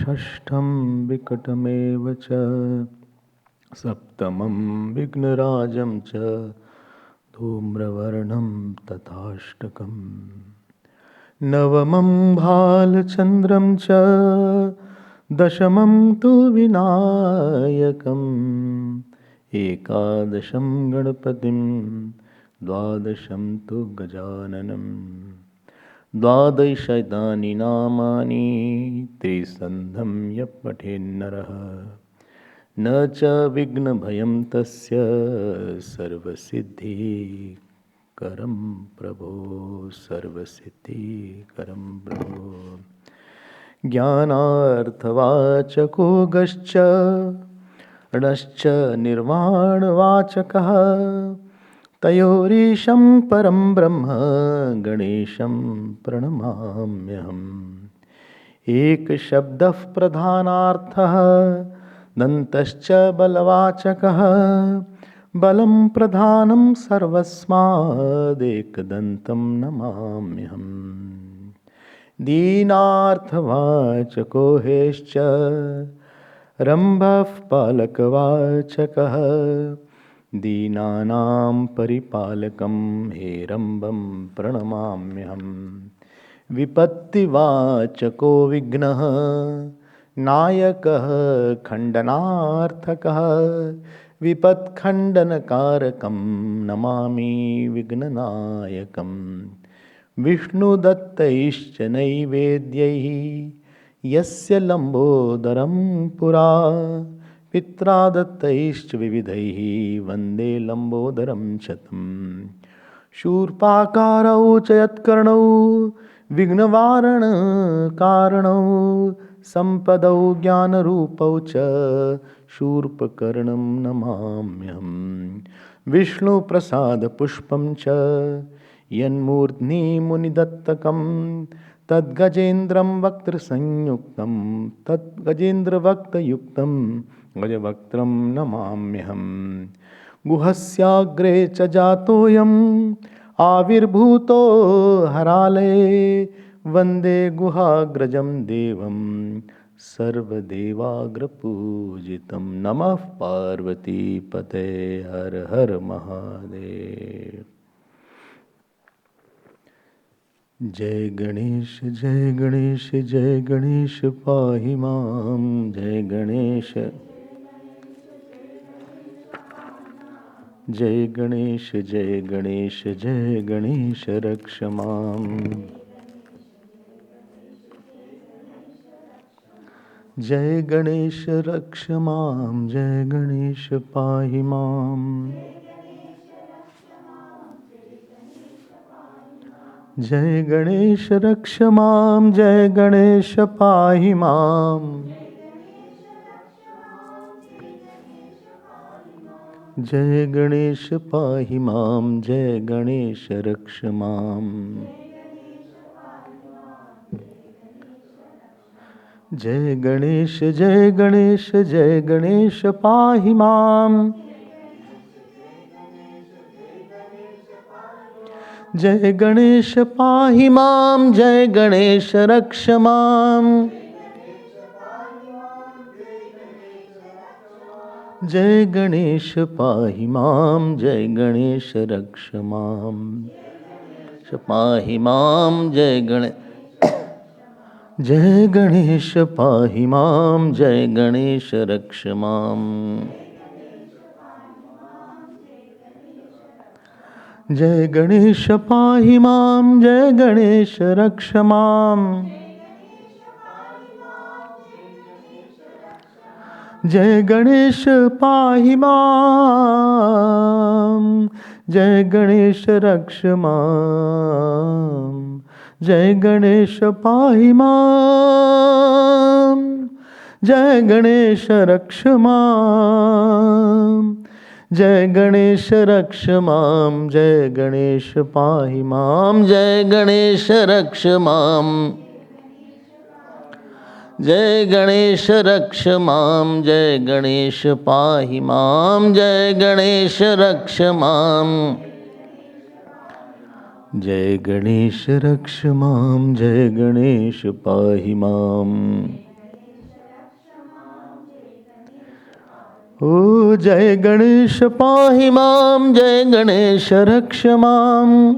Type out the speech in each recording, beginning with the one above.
षष्ठं विकटमेव च सप्तमं विघ्नराजं च धूम्रवर्णं तथाष्टकम् नवमं भालचन्द्रं च दशमं तु विनायकम् एकादशं गणपतिं द्वादशं तु गजाननम् द्वादशैतानि नामानि त्रिसन्धं यः पठेन्नरः न च विघ्नभयं तस्य सर्वसिद्धिकरं प्रभो सर्वसिद्धिकरं प्रभो ज्ञानार्थवाचको गश्च णश्च निर्वाणवाचकः तयोरीशं परं ब्रह्म गणेशं प्रणमाम्यहम् एकशब्दः प्रधानार्थः दन्तश्च बलवाचकः बलं प्रधानं सर्वस्मादेकदन्तं नमाम्यहम् दीनार्थवाचको हेश्च रम्भः पालकवाचकः दीनानां परिपालकं हेरम्बं प्रणमाम्यहम् विपत्तिवाचको विघ्नः नायकः खण्डनार्थकः विपत्खण्डनकारकं नमामि विघ्ननायकम् विष्णुदत्तैश्च नैवेद्यैः यस्य लम्बोदरं पुरा पित्रा दत्तैश्च विविधैः वन्दे लम्बोदरं शतम् शूर्पाकारौ च यत्कर्णौ विघ्नवारणकारणौ सम्पदौ ज्ञानरूपौ च शूर्पकर्णं नमाम्यहम् विष्णुप्रसादपुष्पं च यन्मूर्ध्नि मुनिदत्तकं तद्गजेन्द्रं वक्त्रसंयुक्तं तद्गजेन्द्रवक्तयुक्तं गजवक्त्रं नमाम्यहम् गुहस्याग्रे च जातोऽयम् आविर्भूतो हरालये वन्दे गुहाग्रजं देवं सर्वदेवाग्रपूजितं नमः पार्वतीपते हर हर महादेव। जय गणेश पाहि मां जय गणेश रक्ष माम् जय गणेश रक्ष मां जय गणेश पाहि माम् जय गणेश रक्ष मां जय गणेश पाहि माम् जय गणेश पाहि मां जय गणेश रक्ष माम् जय गणेश पाहि माम् जय गणेश पाहि मां जय गणेश रक्ष माम् जय गणेश पाहि मां जय गणेश रक्ष माम् पाहि मां जय गणेश पाहि मां जय गणेश रक्ष माम् जय गणेश पाहि मां जय गणेश रक्ष माम् जय गणेश पाहि मां जय गणेश रक्ष माम् जय गणेश पाहि मां जय गणेश रक्ष माम् जय गणेश रक्ष मां जय गणेश पाहि मां जय गणेश रक्ष मां जय गणेश रक्ष मां जय गणेश पाहि मां जय गणेश रक्ष मां जय गणेश रक्ष मां जय गणेश पाहि मां ओ जय गणेश पाहि मां, जय गणेश रक्ष मां,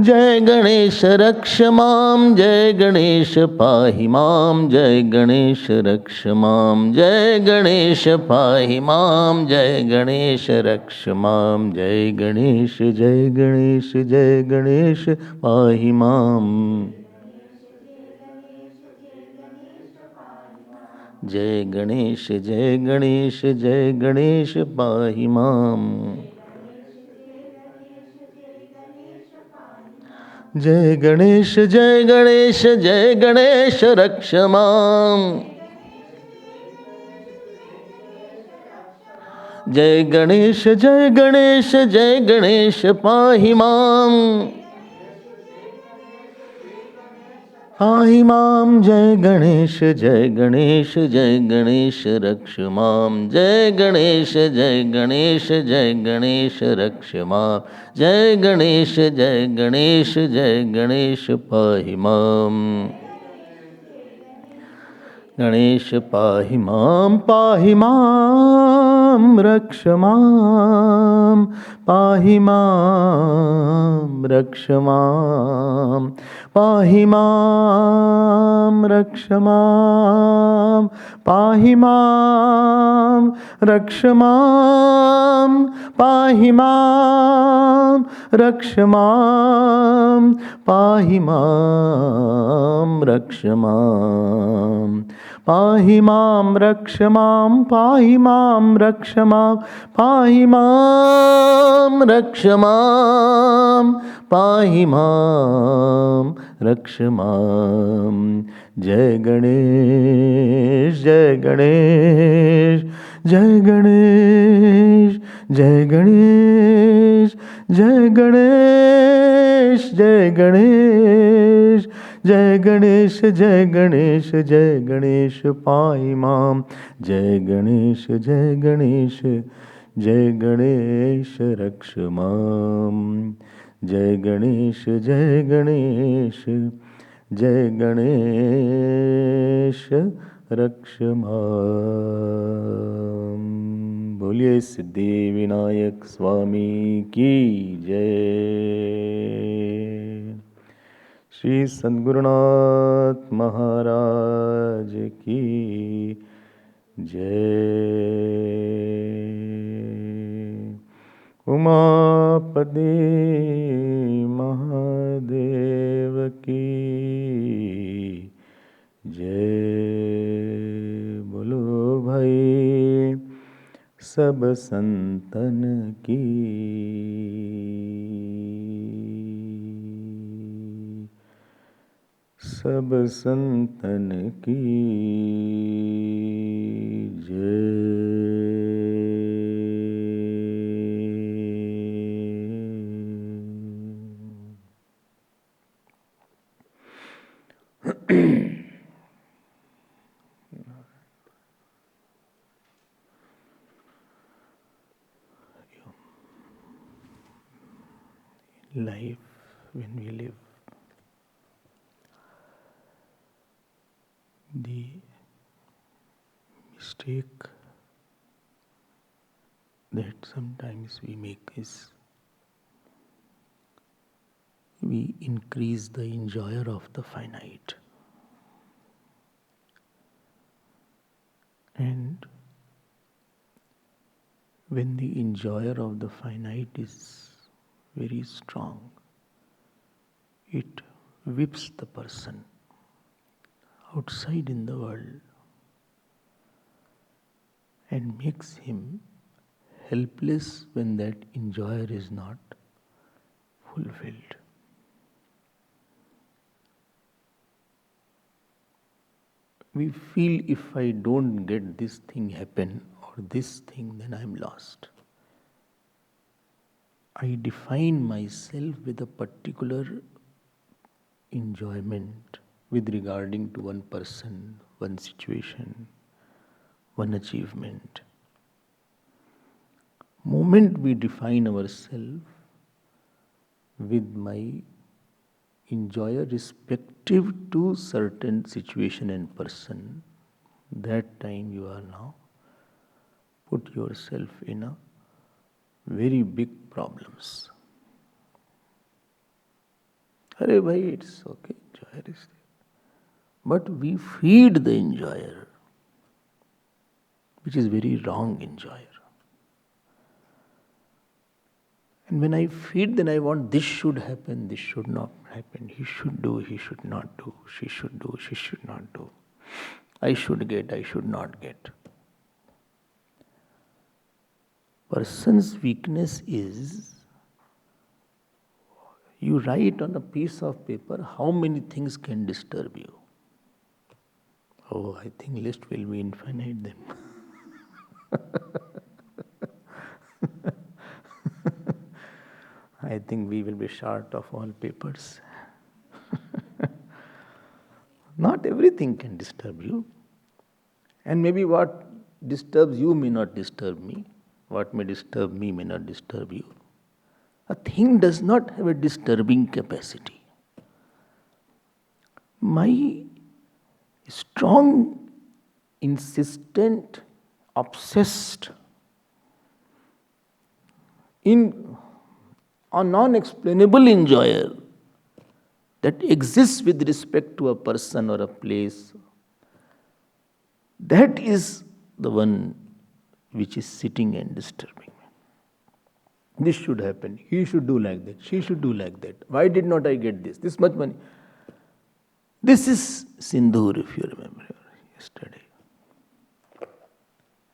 जय गणेश रक्ष मां, जय गणेश पाहि मां, जय गणेश रक्ष मां, जय गणेश पाहि मां, जय गणेश रक्ष मां, जय गणेश जय गणेश जय गणेश पाहि मां, जय गणेश जय गणेश जय गणेश पाहि मां, जय गणेश जय गणेश जय गणेश रक्ष मां, जय गणेश जय गणेश जय गणेश पाहि मां, पाहि मां, जय गणेश जय गणेश जय गणेश रक्ष मां, जय गणेश जय गणेश जय गणेश रक्ष मां, जय गणेश जय गणेश जय गणेश पाहि मां, गणेश पाहि मां रक्ष मां, पाहि मां रक्ष मां, पाहि मां रक्ष मां, पाहि मां रक्ष मां, पाहि मां रक्ष मां, पाहि मां रक्ष मां, पाहि मां रक्ष मां, पाहि मां रक्ष मां, पाहि मां रक्ष मां, पाहि मां रक्ष मां, जय गणेश जय गणेश जय गणेश जय गणेश जय गणेश जय गणेश जय गणेश जय गणेश जय गणेश पाहि मां, जय गणेश जय गणेश जय गणेश रक्ष मां, जय गणेश जय गणेश जय गणेश रक्ष मां। बोलिए सिद्धि विनायक स्वामी की जय। श्री सद्गुरुनाथ महाराज की जय। उमापति महादेव की जय। बोलो भाई सब संतन की सब संतन की जय। Life, when we live, the mistake that sometimes we make is we increase the enjoyer of the finite, and when the enjoyer of the finite is very strong, it whips the person outside in the world and makes him helpless when that enjoyer is not fulfilled. We feel if I don't get this thing happen or this thing, then I'm lost. I define myself with a particular enjoyment with regarding to one person, one situation, one achievement. Moment we define ourselves with my enjoyer respective to certain situation and person, that time you are now put yourself in a very big problems. Arey bhai, it's okay, enjoyer is there. But we feed the enjoyer, which is very wrong enjoyer. And when I feed, then I want this should happen, this should not happen. He should do, he should not do. She should do, she should not do. I should get, I should not get. Person's weakness is, you write on a piece of paper how many things can disturb you. Oh, I think list will be infinite then. I think we will be short of all papers. Not everything can disturb you. And maybe what disturbs you may not disturb me. What may disturb me may not disturb you. A thing does not have a disturbing capacity. My strong, insistent, obsessed in a non-explainable enjoyer that exists with respect to a person or a place, that is the one which is sitting and disturbing me. This should happen. He should do like that. She should do like that. Why did not I get this? This much money. This is Sindoor, if you remember yesterday.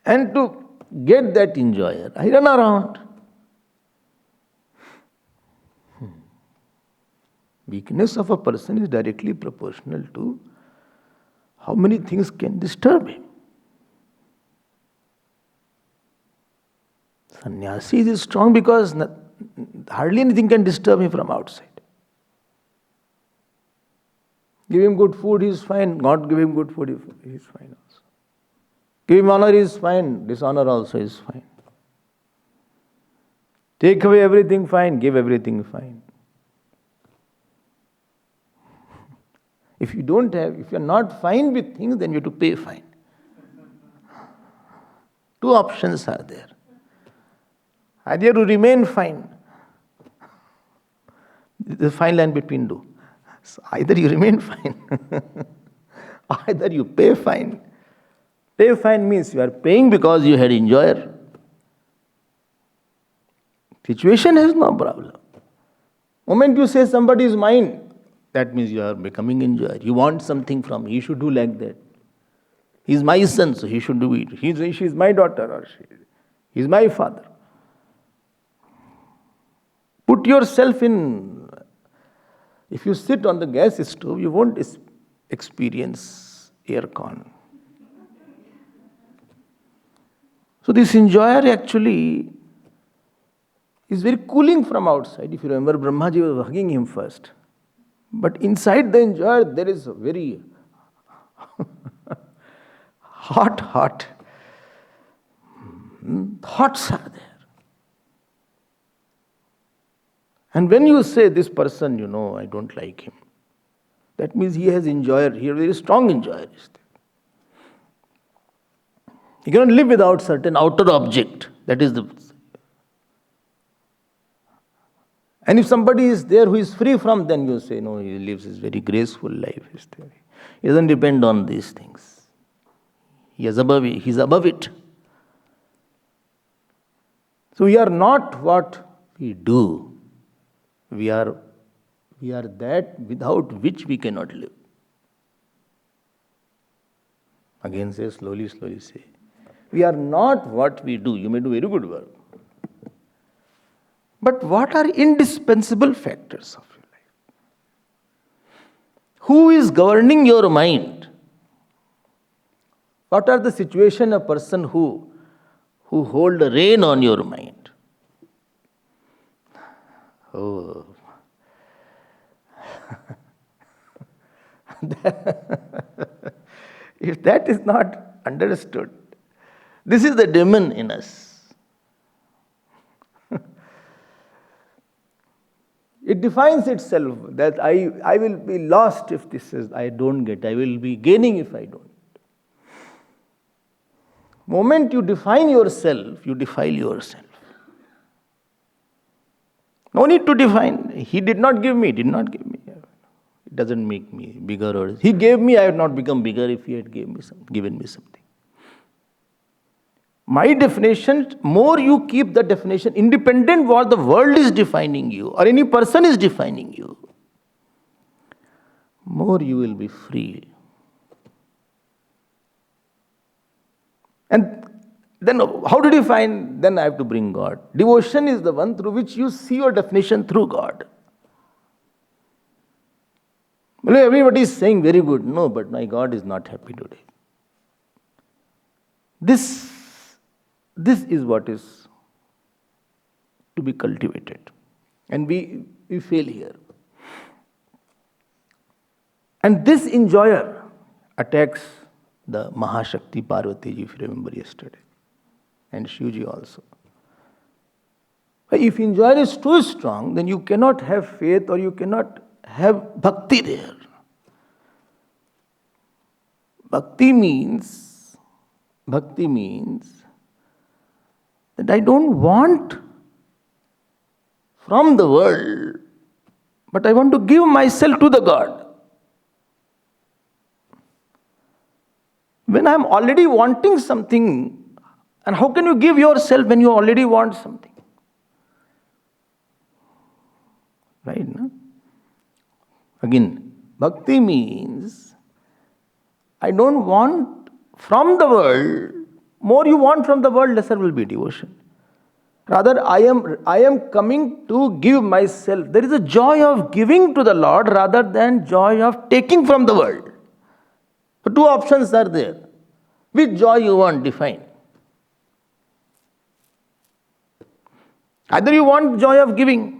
And to get that enjoyer, I run around. Weakness of a person is directly proportional to how many things can disturb him. Sannyasi is strong because hardly anything can disturb him from outside. Give him good food, he is fine. Not give him good food, he is fine also. Give him honor, he is fine. Dishonor also is fine. Take away everything, fine. Give everything, fine. If you don't have, if you are not fine with things, then you have to pay fine. Two options are there. Either you remain fine. The fine line between two. So either you remain fine, either you pay fine. Pay fine means you are paying because you had enjoyer. Situation has no problem. Moment you say somebody is mine, that means you are becoming enjoyer. You want something from him, he should do like that. He is my son, so he should do it. She is my daughter, or he is my father. Put yourself in. If you sit on the gas stove, you won't experience air con. So this enjoyer actually is very cooling from outside. If you remember, Brahmaji was hugging him first. But inside the enjoyer, there is a very hot thoughts are there. And when you say this person, I don't like him, that means he has enjoyer, he has a very strong enjoyer. He cannot live without certain outer object. That is the. And if somebody is there who is free from, then you say, no, he lives a very graceful life. He doesn't depend on these things. He is above it. So we are not what we do. We are that without which we cannot live. Again say, slowly say. We are not what we do. You may do very good work. But what are indispensable factors of your life? Who is governing your mind? What are the situation a person who hold a rein on your mind? Oh. If that is not understood, this is the demon in us. It defines itself that I will be lost if I don't get. I will be gaining if I don't. Moment you define yourself, you defile yourself. No need to define. He did not give me, did not give me. It doesn't make me bigger or he gave me, I would not become bigger if he had given me something. My definition, more you keep the definition independent what the world is defining you or any person is defining you, more you will be free. And then how to define? Then I have to bring God. Devotion is the one through which you see your definition through God. Well, everybody is saying very good. No, but my God is not happy today. This is what is to be cultivated. And we fail here. And this enjoyer attacks the Mahashakti Parvati ji, if you remember yesterday. And Shivji also. If enjoyer is too strong, then you cannot have faith or you cannot have bhakti there. Bhakti means that I don't want from the world, but I want to give myself to the God. When I am already wanting something, and how can you give yourself when you already want something? Right? No? Again, bhakti means I don't want from the world. More you want from the world, lesser will be devotion. Rather, I am coming to give myself. There is a joy of giving to the Lord rather than joy of taking from the world. So two options are there. Which joy you want, define. Either you want joy of giving,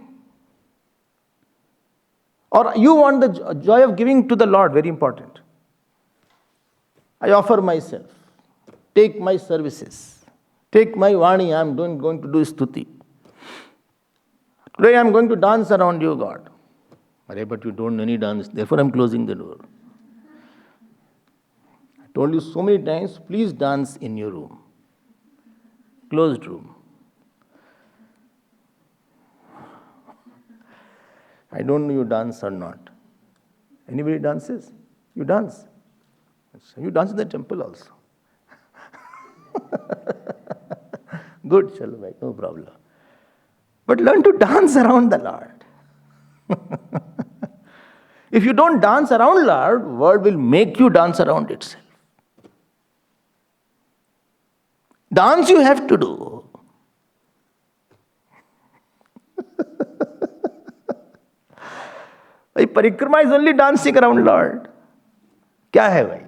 or you want the joy of giving to the Lord, very important. I offer myself. Take my services. Take my Vani, I am going to do stuti. Today I am going to dance around you, God. But you don't know any dance, therefore I am closing the door. I told you so many times, please dance in your room. Closed room. I don't know you dance or not. Anybody dances? You dance. You dance in the temple also. Good, Chalbhai, no problem. But learn to dance around the Lord. If you don't dance around Lord, world will make you dance around itself. Dance you have to do. Parikrama is only dancing around Lord. Kya hai bhai?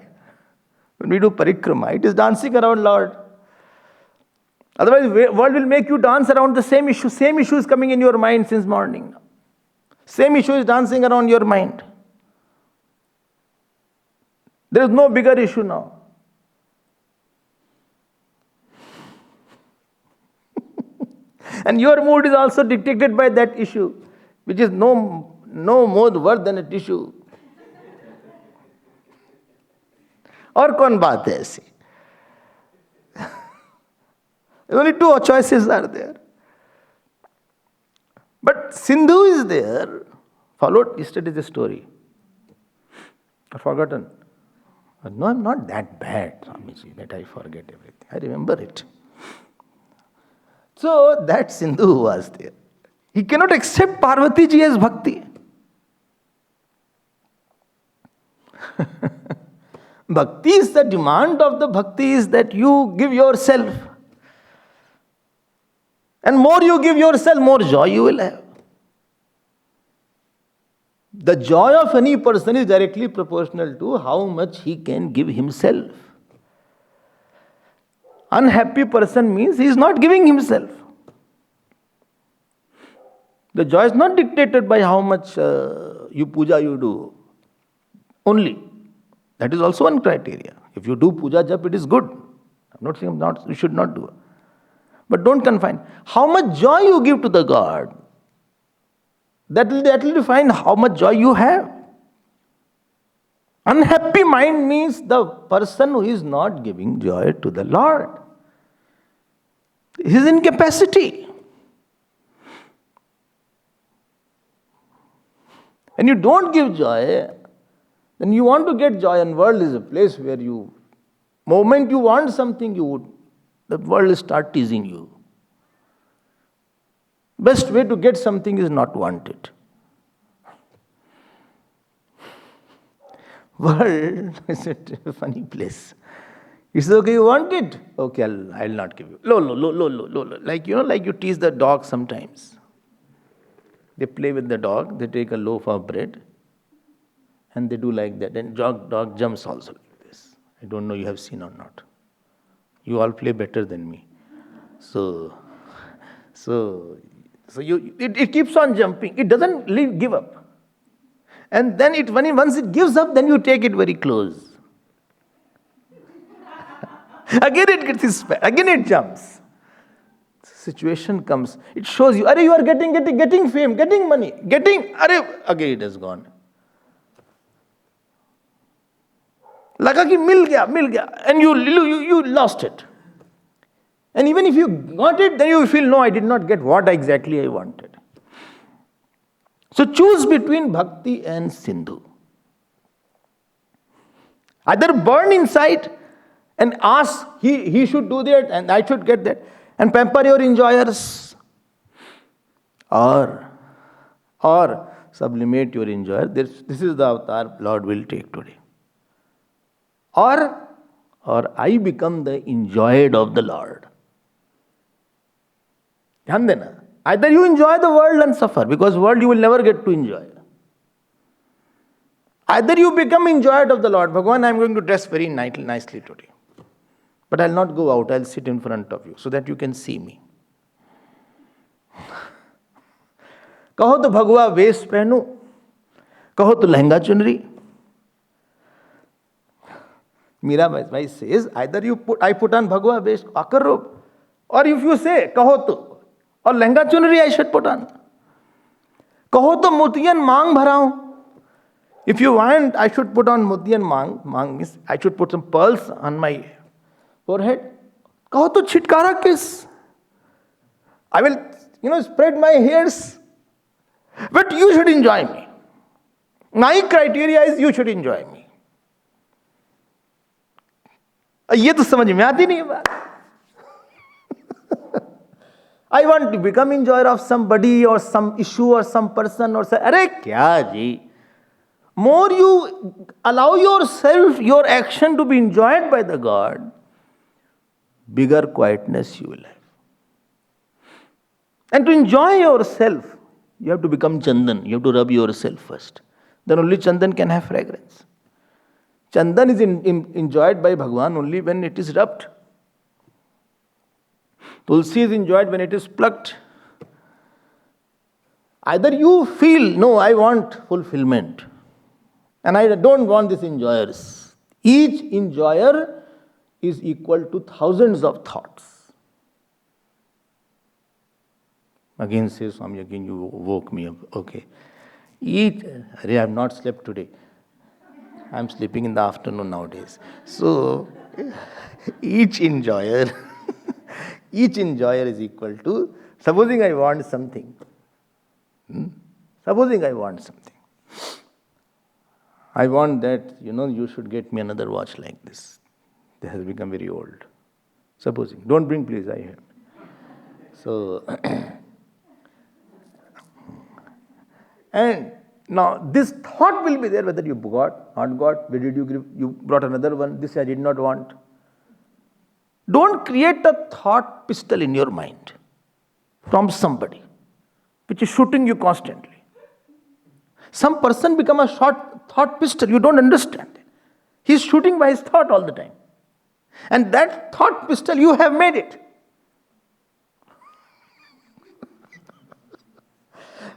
When we do parikrama, it is dancing around Lord. Otherwise, world will make you dance around the same issue. Same issue is coming in your mind since morning. Same issue is dancing around your mind. There is no bigger issue now. And your mood is also dictated by that issue, which is no more worth than a tissue. और कौन बात है ऐसी? Only two choices are there. But Sindhu is there. Followed yesterday's story. I've forgotten. No, I'm not that bad, Swamiji, that I forget everything. I remember it. So that Sindhu was there. He cannot accept Parvati ji as bhakti. Bhakti is the demand of the bhakti is that you give yourself. And more you give yourself, more joy you will have. The joy of any person is directly proportional to how much he can give himself. Unhappy person means he is not giving himself. The joy is not dictated by how much puja you do. Only. That is also one criteria. If you do puja jap, it is good. I'm not saying you should not do. But don't confine. How much joy you give to the God, that will define how much joy you have. Unhappy mind means the person who is not giving joy to the Lord. his incapacity. When you don't give joy, then you want to get joy, and world is a place where moment you want something, the world will start teasing you. Best way to get something is not want it. World is a funny place. It's okay, you want it? Okay, I'll not give you. Lo. Like you tease the dog sometimes. They play with the dog, they take a loaf of bread, and they do like that. And dog jumps also like this. I don't know you have seen or not. You all play better than me. So it keeps on jumping. It doesn't give up. And then once it gives up, then you take it very close. Again it gets again it jumps. Situation comes. It shows you, you are getting fame, getting money, again it has gone. Laga ki mil gaya, and you lost it. And even if you got it, then you feel, no, I did not get what exactly I wanted. So choose between bhakti and Sindhu. Either burn inside and ask, he should do that and I should get that, and pamper your enjoyers, or sublimate your enjoyer. This is the avatar Lord will take today. Or I become the enjoyed of the Lord. Dhyan dena. Either you enjoy the world and suffer, because world you will never get to enjoy. Either you become enjoyed of the Lord. Bhagavan, I am going to dress very nicely today, but I will not go out. I will sit in front of you so that you can see me. कहो तो भगवा वेश पहनो, कहो तो लहंगा चुनरी. Mirabai says, either I put on bhagwa vesh, akar robe, or if you say, kaho to, or lehenga chunari I should put on. Kaho to motiyan maang bharao. If you want, I should put on motiyan maang. Maang means I should put some pearls on my forehead. Kaho to chitkara kiss. I will, spread my hairs. But you should enjoy me. My criteria is you should enjoy me. ये तो समझ में आती नहीं बात. I want to become enjoyer of somebody or some issue or some person or say, अरे क्या जी? More you allow yourself, your action to be enjoyed by the God, bigger quietness you will have. And to enjoy yourself, you have to become Chandan. You have to rub yourself first. Then only Chandan can have fragrance. Chandan is enjoyed by Bhagavan only when it is rubbed. Tulsi is enjoyed when it is plucked. Either you feel, no, I want fulfillment, and I don't want these enjoyers. Each enjoyer is equal to thousands of thoughts. Again says Swami, again you woke me up. Okay. I have not slept today. I am sleeping in the afternoon nowadays. So, each enjoyer is equal to, supposing I want something. Supposing I want something. I want that, you should get me another watch like this. This has become very old. Supposing. Don't bring, please, I have. So, and now this thought will be there whether you got, not got, where did you give, you brought another one, this I did not want. Don't create a thought pistol in your mind from somebody which is shooting you constantly. Some person become a short thought pistol, you don't understand. He is shooting by his thought all the time. And that thought pistol, you have made it.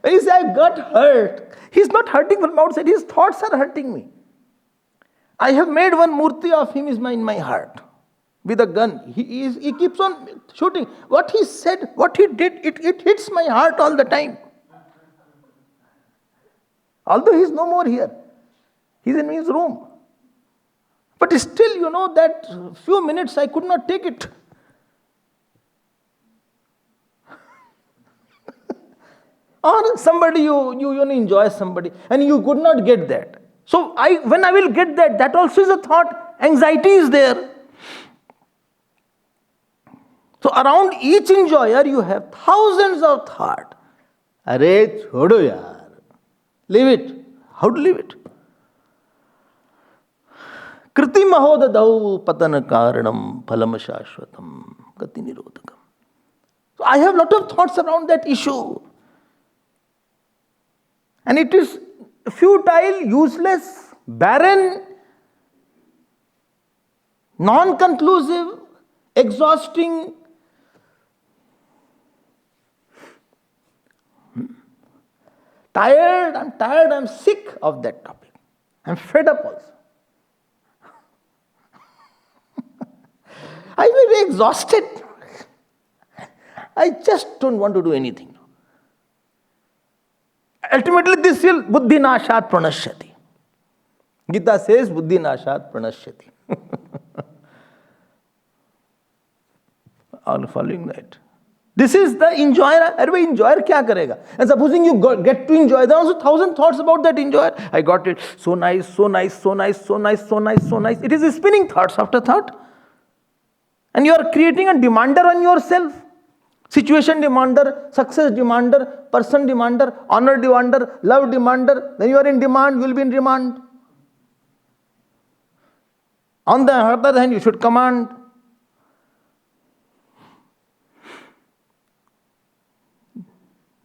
When you say, I got hurt, he's not hurting from outside, his thoughts are hurting me. I have made one murti of him in my heart with a gun. He keeps on shooting. What he said, what he did, it hits my heart all the time. Although he's no more here, he's in his room. But still, that few minutes I could not take it. Or somebody you enjoy somebody and you could not get that. So when I will get that, that also is a thought. Anxiety is there. So around each enjoyer you have thousands of thoughts. Arey chodo yaar. Leave it. How to leave it? Kriti mahodadau patana karanam phalam shashvatam gati nirodhakam. So I have lot of thoughts around that issue. And it is futile, useless, barren, non-conclusive, exhausting. I'm tired, I'm sick of that topic. I'm fed up also. I'm very exhausted. I just don't want to do anything. Ultimately, this will buddhi nashat pranashyati. Gita says buddhi nashat pranashyati. All following that. This is the enjoyer. Every enjoyer kya karega? And supposing you get to enjoy, there are also 1,000 thoughts about that enjoyer. I got it. So nice, so nice, so nice, so nice, so nice, so nice. It is spinning thoughts after thought. And you are creating a demander on yourself. Situation demander, success demander, person demander, honor demander, love demander. When you are in demand, you will be in demand. On the other hand, you should command.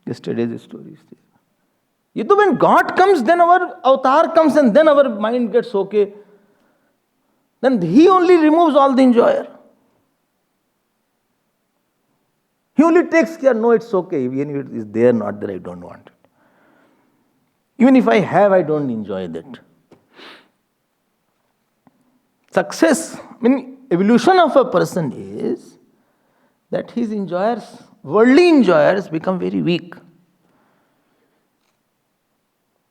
Yesterday's story is there. When God comes, then our avatar comes and then our mind gets okay. Then He only removes all the enjoyer. He only takes care, no, it's okay. Even if it is there, not there, I don't want it. Even if I have, I don't enjoy that. Success, evolution of a person is that his enjoyers, worldly enjoyers, become very weak.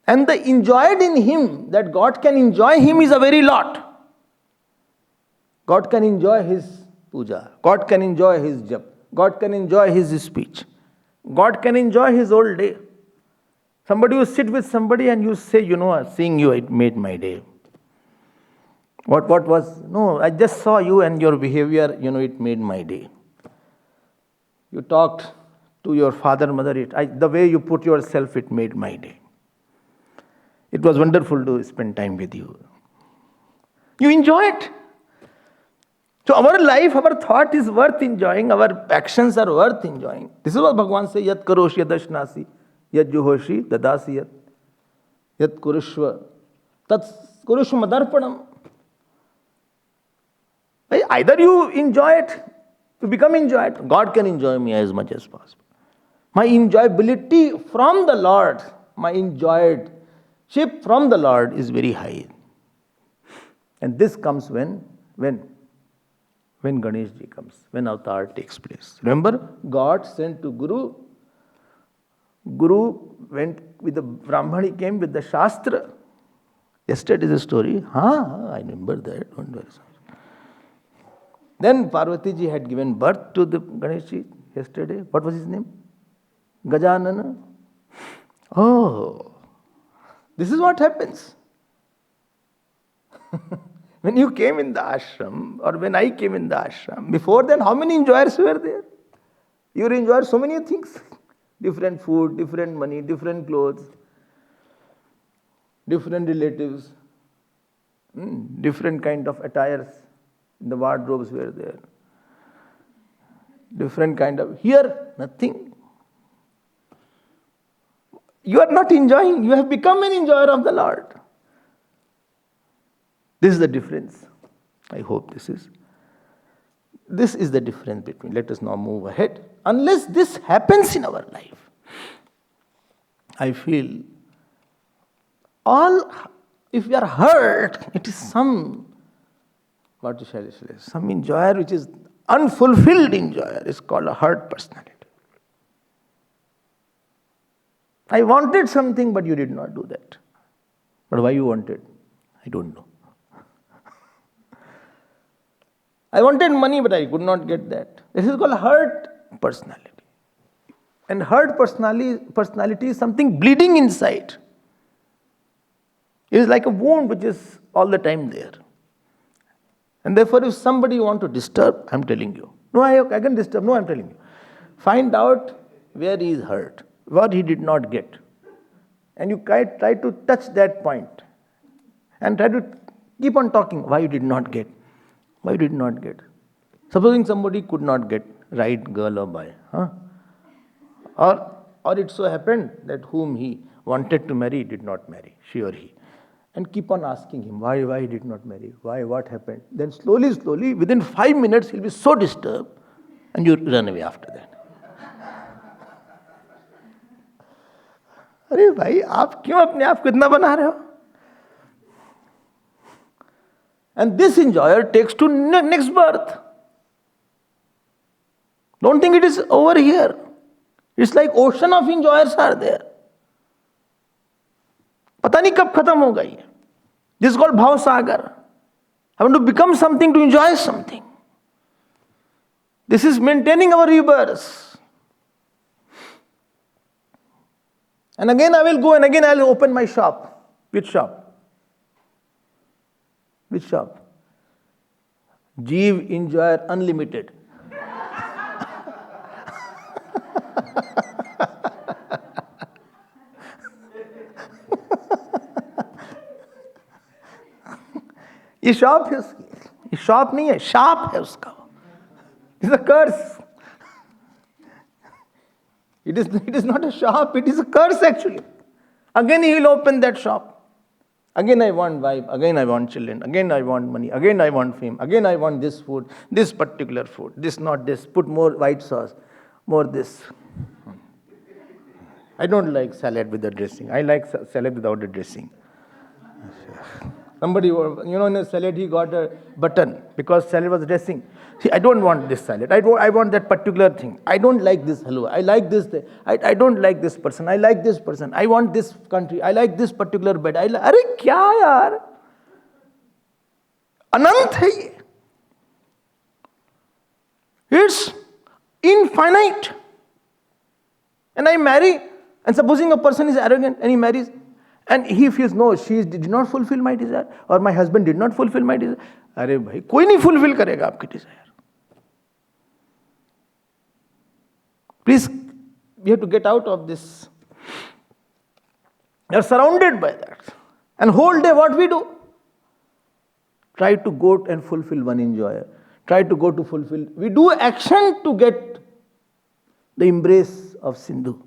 And the enjoyed in him, that God can enjoy him, is a very lot. God can enjoy his puja. God can enjoy his jap. God can enjoy his speech. God can enjoy his whole day. Somebody will sit with somebody and you say, seeing you, it made my day. What was? No, I just saw you and your behavior, it made my day. You talked to your father, mother, the way you put yourself, it made my day. It was wonderful to spend time with you. You enjoy it. So our life, our thought is worth enjoying, our actions are worth enjoying. This is what Bhagavan says, Yat karoshi yadashnasi, yat juhoshi dadasi yat kurushva, tat kurushva madarpanam. Either you enjoy it, you become enjoyed. God can enjoy me as much as possible. My enjoyability from the Lord, my enjoyedship from the Lord is very high. And this comes when Ganesh Ji comes, when avatar takes place. Remember, God sent to Guru. Guru went with the Brahman, he came with the Shastra. Yesterday is a story. I remember that. Don't worry. Then Parvati Ji had given birth to the Ganesh Ji yesterday. What was his name? Gajanana. Oh, this is what happens. When you came in the ashram, or when I came in the ashram, before then, how many enjoyers were there? You enjoyed so many things. Different food, different money, different clothes, different relatives, different kind of attires. The wardrobes were there. Different kind of... Here, nothing. You are not enjoying. You have become an enjoyer of the Lord. This is the difference. I hope this is the difference between. Let us now move ahead. Unless this happens in our life, I feel if we are hurt, it is some enjoyer which is unfulfilled enjoyer, is called a hurt personality. I wanted something, but you did not do that. But why you wanted? I don't know. I wanted money, but I could not get that. This is called hurt personality. And hurt personality is something bleeding inside. It is like a wound which is all the time there. And therefore, if somebody you want to disturb, I'm telling you. No, I can disturb. No, I'm telling you. Find out where he is hurt, what he did not get. And you try to touch that point. And try to keep on talking. Why you did not get? Why you did not get? Supposing somebody could not get right girl or boy. Or it so happened that whom he wanted to marry did not marry, she or he. And keep on asking him, why he did not marry? Why, what happened? Then slowly, within 5 minutes, he'll be so disturbed, and you run away after that. अरे भाई आप क्यों अपने आप को इतना बना रहे हो? And this enjoyer takes to next birth. Don't think it is over here. It's like ocean of enjoyers are there. पता नहीं कब खत्म होगा ये. This is called bhav sagar. I want to become something to enjoy something. This is maintaining our rebirth. And again I will go and again I will open my shop. Which shop? Which shop? Jeev Enjoyer Unlimited. ये shop है उसकी. ये shop नहीं है, शाप है उसका. It's a curse. It is not a shop, it is a curse actually. Again he will open that shop. Again I want wife, again I want children, again I want money, again I want fame, again I want this food, this particular food, this not this, put more white sauce, more this. I don't like salad with the dressing. I like salad without the dressing. Somebody, in a salad he got a button because salad was dressing. See, I don't want this salad. I want that particular thing. I don't like this halwa. I like this. I don't like this person. I like this person. I want this country. I like this particular bed. अरे क्या यार? अनंत है ये. It's infinite. And I marry, and supposing a person is arrogant and he marries, and he feels, no, she did not fulfill my desire, or my husband did not fulfill my desire. अरे भाई कोई नहीं fulfill करेगा आपकी desire. Please, we have to get out of this. We are surrounded by that. And whole day what we do? Try to go and fulfill one enjoyer. Try to go to fulfill. We do action to get the embrace of Sindhu.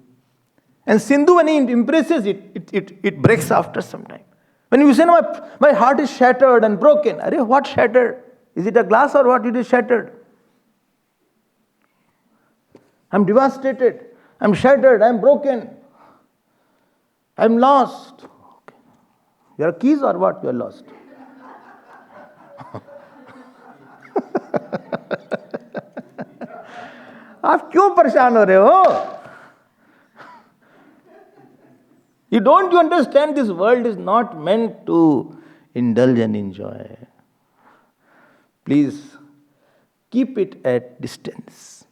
And Sindhu, when he embraces it breaks after some time. When you say, no, my heart is shattered and broken. Arey, what shattered? Is it a glass or what? It is shattered. I'm devastated. I'm shattered. I'm broken. I'm lost. Okay. Your keys or what? You are lost. आप क्यों परेशान हो रहे हो? You understand this world is not meant to indulge and enjoy. Please keep it at distance.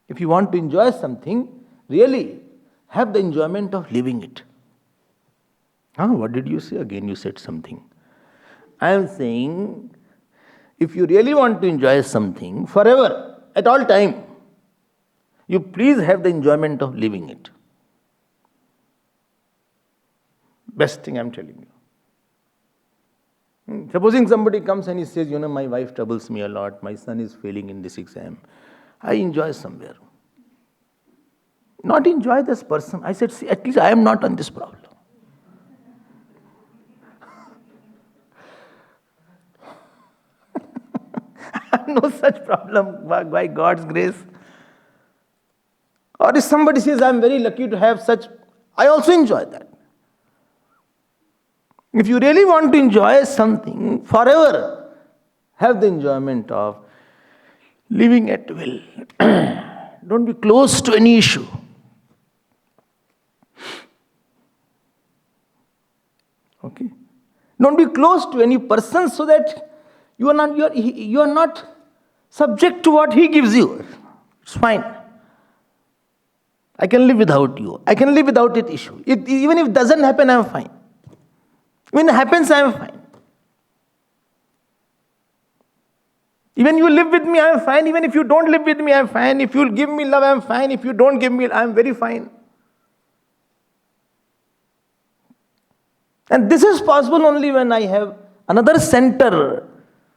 If you want to enjoy something, really have the enjoyment of living it. What did you say? Again you said something. I am saying, if you really want to enjoy something forever, at all time, you please have the enjoyment of living it. Best thing I'm telling you. Supposing somebody comes and he says, my wife troubles me a lot, my son is failing in this exam. I enjoy somewhere. Not enjoy this person. I said, see, at least I am not on this problem. I have no such problem by God's grace. Or if somebody says, I am very lucky to have such, I also enjoy that. If you really want to enjoy something forever, have the enjoyment of living at will. Don't be close to any issue. Okay? Don't be close to any person so that you are not subject to what he gives you. It's fine. I can live without you. I can live without it issue. Even if it doesn't happen, I am fine. When it happens, I am fine. Even you live with me, I am fine. Even if you don't live with me, I am fine. If you give me love, I am fine. If you don't give me, I am very fine. And this is possible only when I have another center.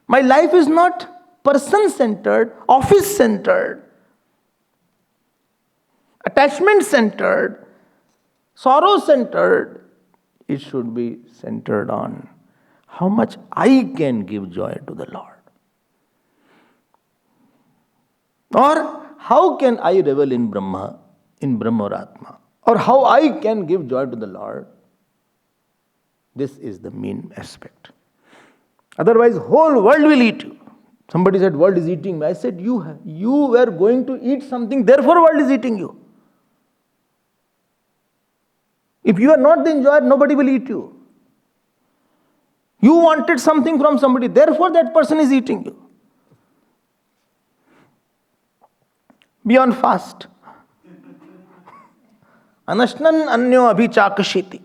My life is not person-centered, office-centered, attachment-centered, sorrow-centered. It should be centered on how much I can give joy to the Lord. Or how can I revel in Brahma or Atma? Or how I can give joy to the Lord. This is the main aspect. Otherwise, whole world will eat you. Somebody said, world is eating me. I said, you were going to eat something, therefore world is eating you. If you are not the enjoyer, nobody will eat you. You wanted something from somebody, therefore that person is eating you. Be on fast. Anashnan anyo abhichakashiti.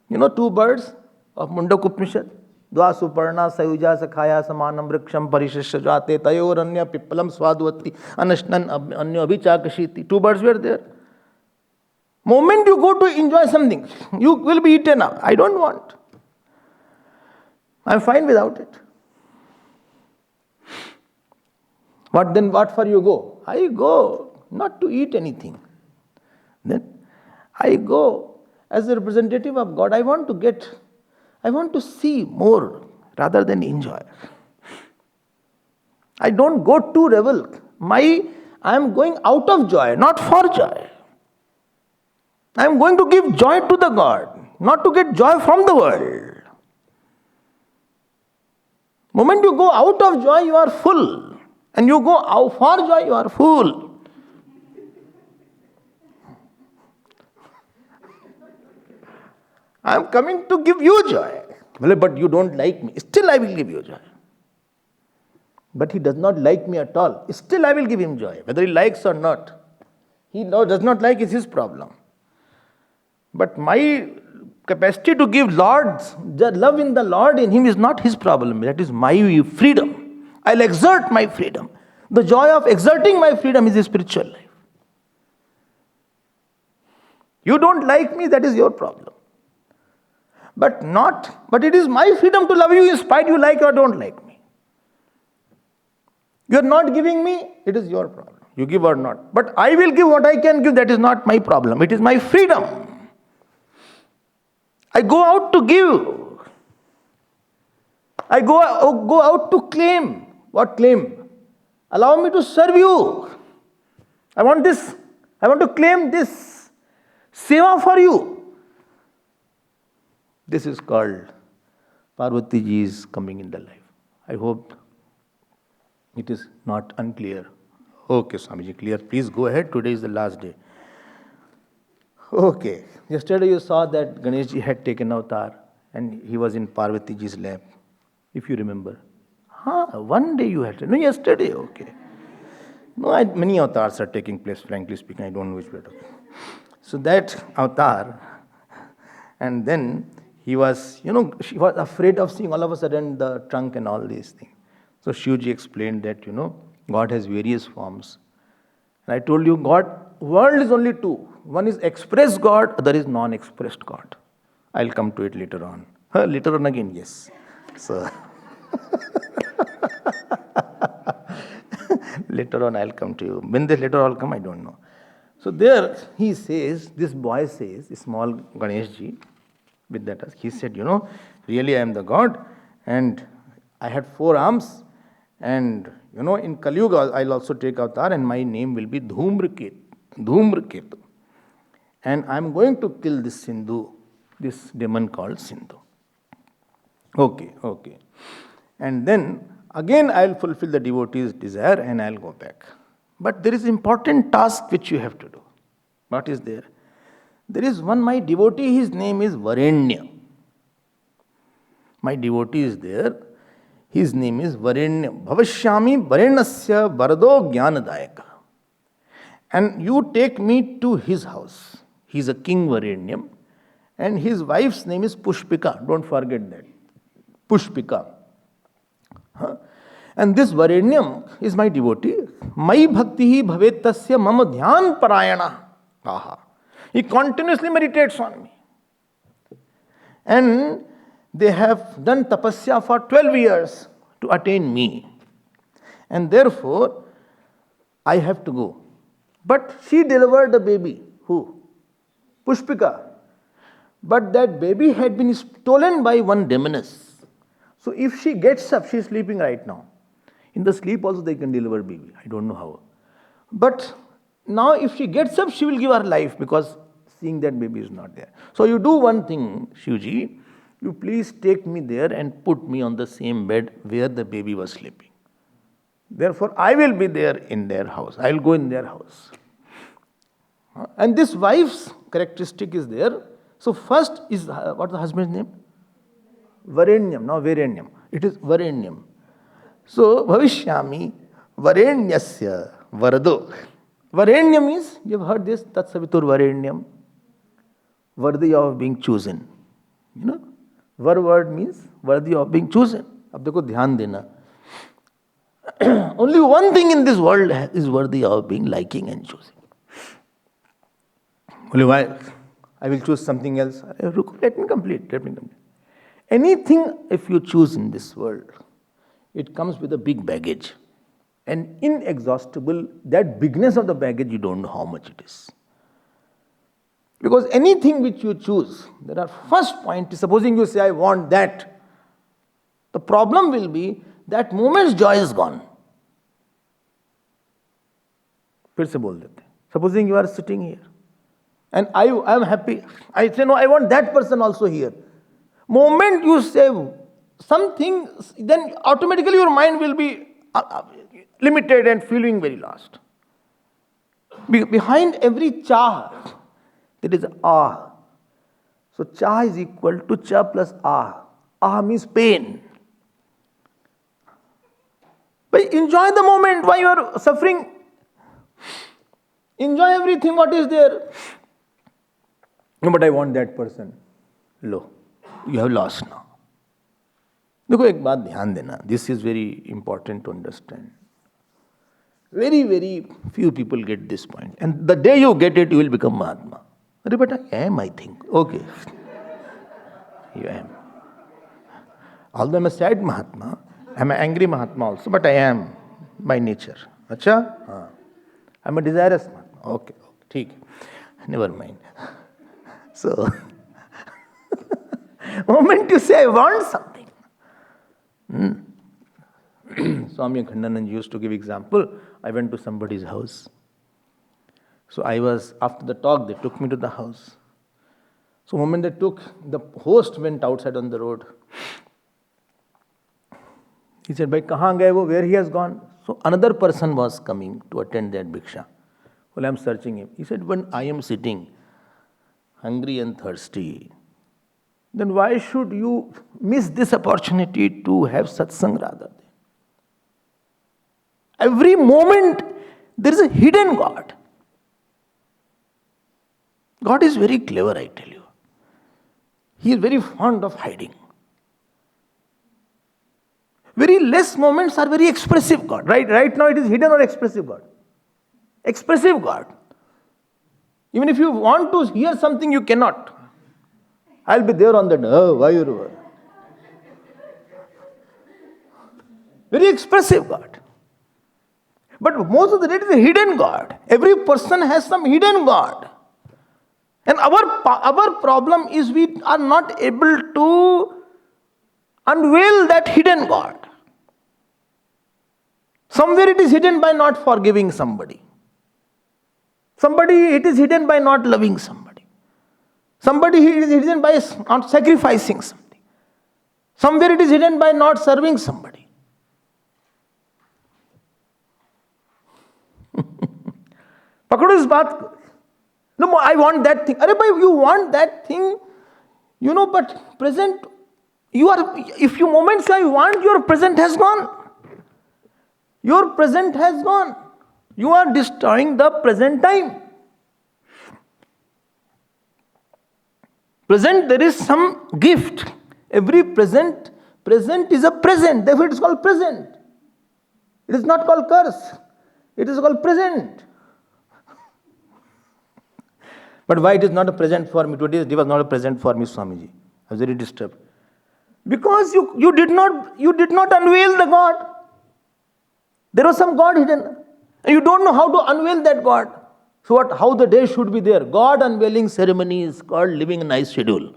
You know two birds of Mundaka Upanishad? Dva suparna sayuja sakhaya samanam vriksham parishishya jate tayor anya pippalam swadvati anashnan anyo abhichakashiti. Two birds were there. Moment you go to enjoy something, you will be eaten up. I don't want. I am fine without it. What for you go? I go not to eat anything. Then I go as a representative of God. I want to see more rather than enjoy. I don't go to revel. I am going out of joy, not for joy. I am going to give joy to the God, not to get joy from the world. Moment you go out of joy, you are full. And you go out for joy, you are full. I am coming to give you joy. But you don't like me. Still I will give you joy. But he does not like me at all. Still I will give him joy. Whether he likes or not. He does not like is his problem. But my capacity to give the love in the Lord in him is not his problem. That is my freedom. I'll exert my freedom. The joy of exerting my freedom is a spiritual life. You don't like me, that is your problem. But it is my freedom to love you in spite you like or don't like me. You are not giving me, it is your problem. You give or not. But I will give what I can give, that is not my problem. It is my freedom. I go out to give. I go out to claim. What claim? Allow me to serve you. I want this. I want to claim this. Seva for you. This is called Parvati ji is coming in the life. I hope it is not unclear. Okay, Swamiji, clear. Please go ahead. Today is the last day. Okay. Yesterday you saw that Ganesh ji had taken avatar and he was in Parvati ji's lap. If you remember. One day you had. No, yesterday. Okay. No, many avatars are taking place, frankly speaking. I don't know which way to go. So that avatar, and then he was, she was afraid of seeing all of a sudden the trunk and all these things. So Shivji explained that, God has various forms. And I told you, world is only two. One is expressed God, other is non-expressed God. I'll come to it later on. Later on again, yes. So later on I'll come to you. When the later I'll come, I don't know. So there he says, this boy says, small Ganesh ji, with that, he said, really I am the God and I had 4 arms and, in Kali Yuga I'll also take avatar and my name will be Dhumraketu. And I'm going to kill this Sindhu, this demon called Sindhu. Okay. And then again I'll fulfill the devotee's desire and I'll go back. But there is important task which you have to do. What is there? There is one, my devotee, his name is Varenya. My devotee is there. His name is Varenya. Bhavashyami Varenasya Varado Jnanadayaka. and you take me to his house. He's a king Varenyam, and his wife's name is Pushpika. Don't forget that. Pushpika. Huh? And this Varenyam is my devotee. Mai bhakti bhavet tasya mama dhyan parayana. Aha. He continuously meditates on me. And they have done tapasya for 12 years to attain me. And therefore, I have to go. But she delivered the baby. Who? Pushpika. But that baby had been stolen by one demoness. So if she gets up, she is sleeping right now. In the sleep also they can deliver baby. I don't know how. But now if she gets up, she will give her life because seeing that baby is not there. So you do one thing, Shivji. You please take me there and put me on the same bed where the baby was sleeping. Therefore, I will be there in their house. I will go in their house. And this wife's characteristic is there. So first is, what's the husband's name? Varenyam, now Varenyam. It is Varenyam. So, Bhavishyami Varenyasya Varado. Varenyam is, you have heard this, Tat Savitur Varenyam. Worthy of being chosen. You know, Var word means worthy of being chosen. Ab dekho dhyan dena. Only one thing in this world is worthy of being liking and choosing. Only why? I will choose something else. Let me complete. Anything if you choose in this world, it comes with a big baggage. And inexhaustible, that bigness of the baggage, you don't know how much it is. Because anything which you choose, there are first point, supposing you say, I want that. The problem will be, that moment's joy is gone. फिर से बोल देते. Supposing you are sitting here, and I am happy. I say, no, I want that person also here. Moment you say something, then automatically your mind will be limited and feeling very lost. Behind every chah, there is ah. So chah is equal to cha plus ah. Ah means pain. But enjoy the moment while you are suffering. Enjoy everything what is there. No, but I want that person. Lo, you have lost now. देखो एक बात ध्यान देना. This is very important to understand. Very, very few people get this point. And the day you get it, you will become Mahatma. But I am, I think. Okay. You am. Although I am a sad Mahatma, I am an angry Mahatma also, but I am by nature. Acha? I am a desirous Mahatma. Okay. Okay. Never mind. So, moment you say, I want something. Swami Khandanand used to give example. I went to somebody's house. So I was, after the talk, they took me to the house. So the moment they took, the host went outside on the road. He said, Bhai, kahan gaye wo? Where he has gone? So another person was coming to attend that bhiksha. Well, I am searching him. He said, when I am sitting, hungry and thirsty, then why should you miss this opportunity to have satsang rather? Every moment, there is a hidden God. God is very clever, I tell you. He is very fond of hiding. Very less moments are very expressive God. Right now it is hidden or expressive God? Expressive God. Even if you want to hear something, you cannot. I'll be there on the day. Why you? Very expressive God. But most of the day it is a hidden God. Every person has some hidden God. And our problem is we are not able to unveil that hidden God. Somewhere it is hidden by not forgiving somebody. It is hidden by not loving somebody. Somebody it is hidden by not sacrificing something. Somewhere it is hidden by not serving somebody. Pakado is baat. No, I want that thing. Arey bhai, you want that thing, but present, if you moments I want, your present has gone. Your present has gone. You are destroying the present time. Present, there is some gift. Every present is a present. Therefore, it is called present. It is not called curse. It is called present. But why it is not a present for me? Today it was not a present for me, Swamiji. I was very disturbed. Because you did not unveil the God. There was some God hidden. And you don't know how to unveil that God. So how the day should be there? God unveiling ceremony is called living a nice schedule.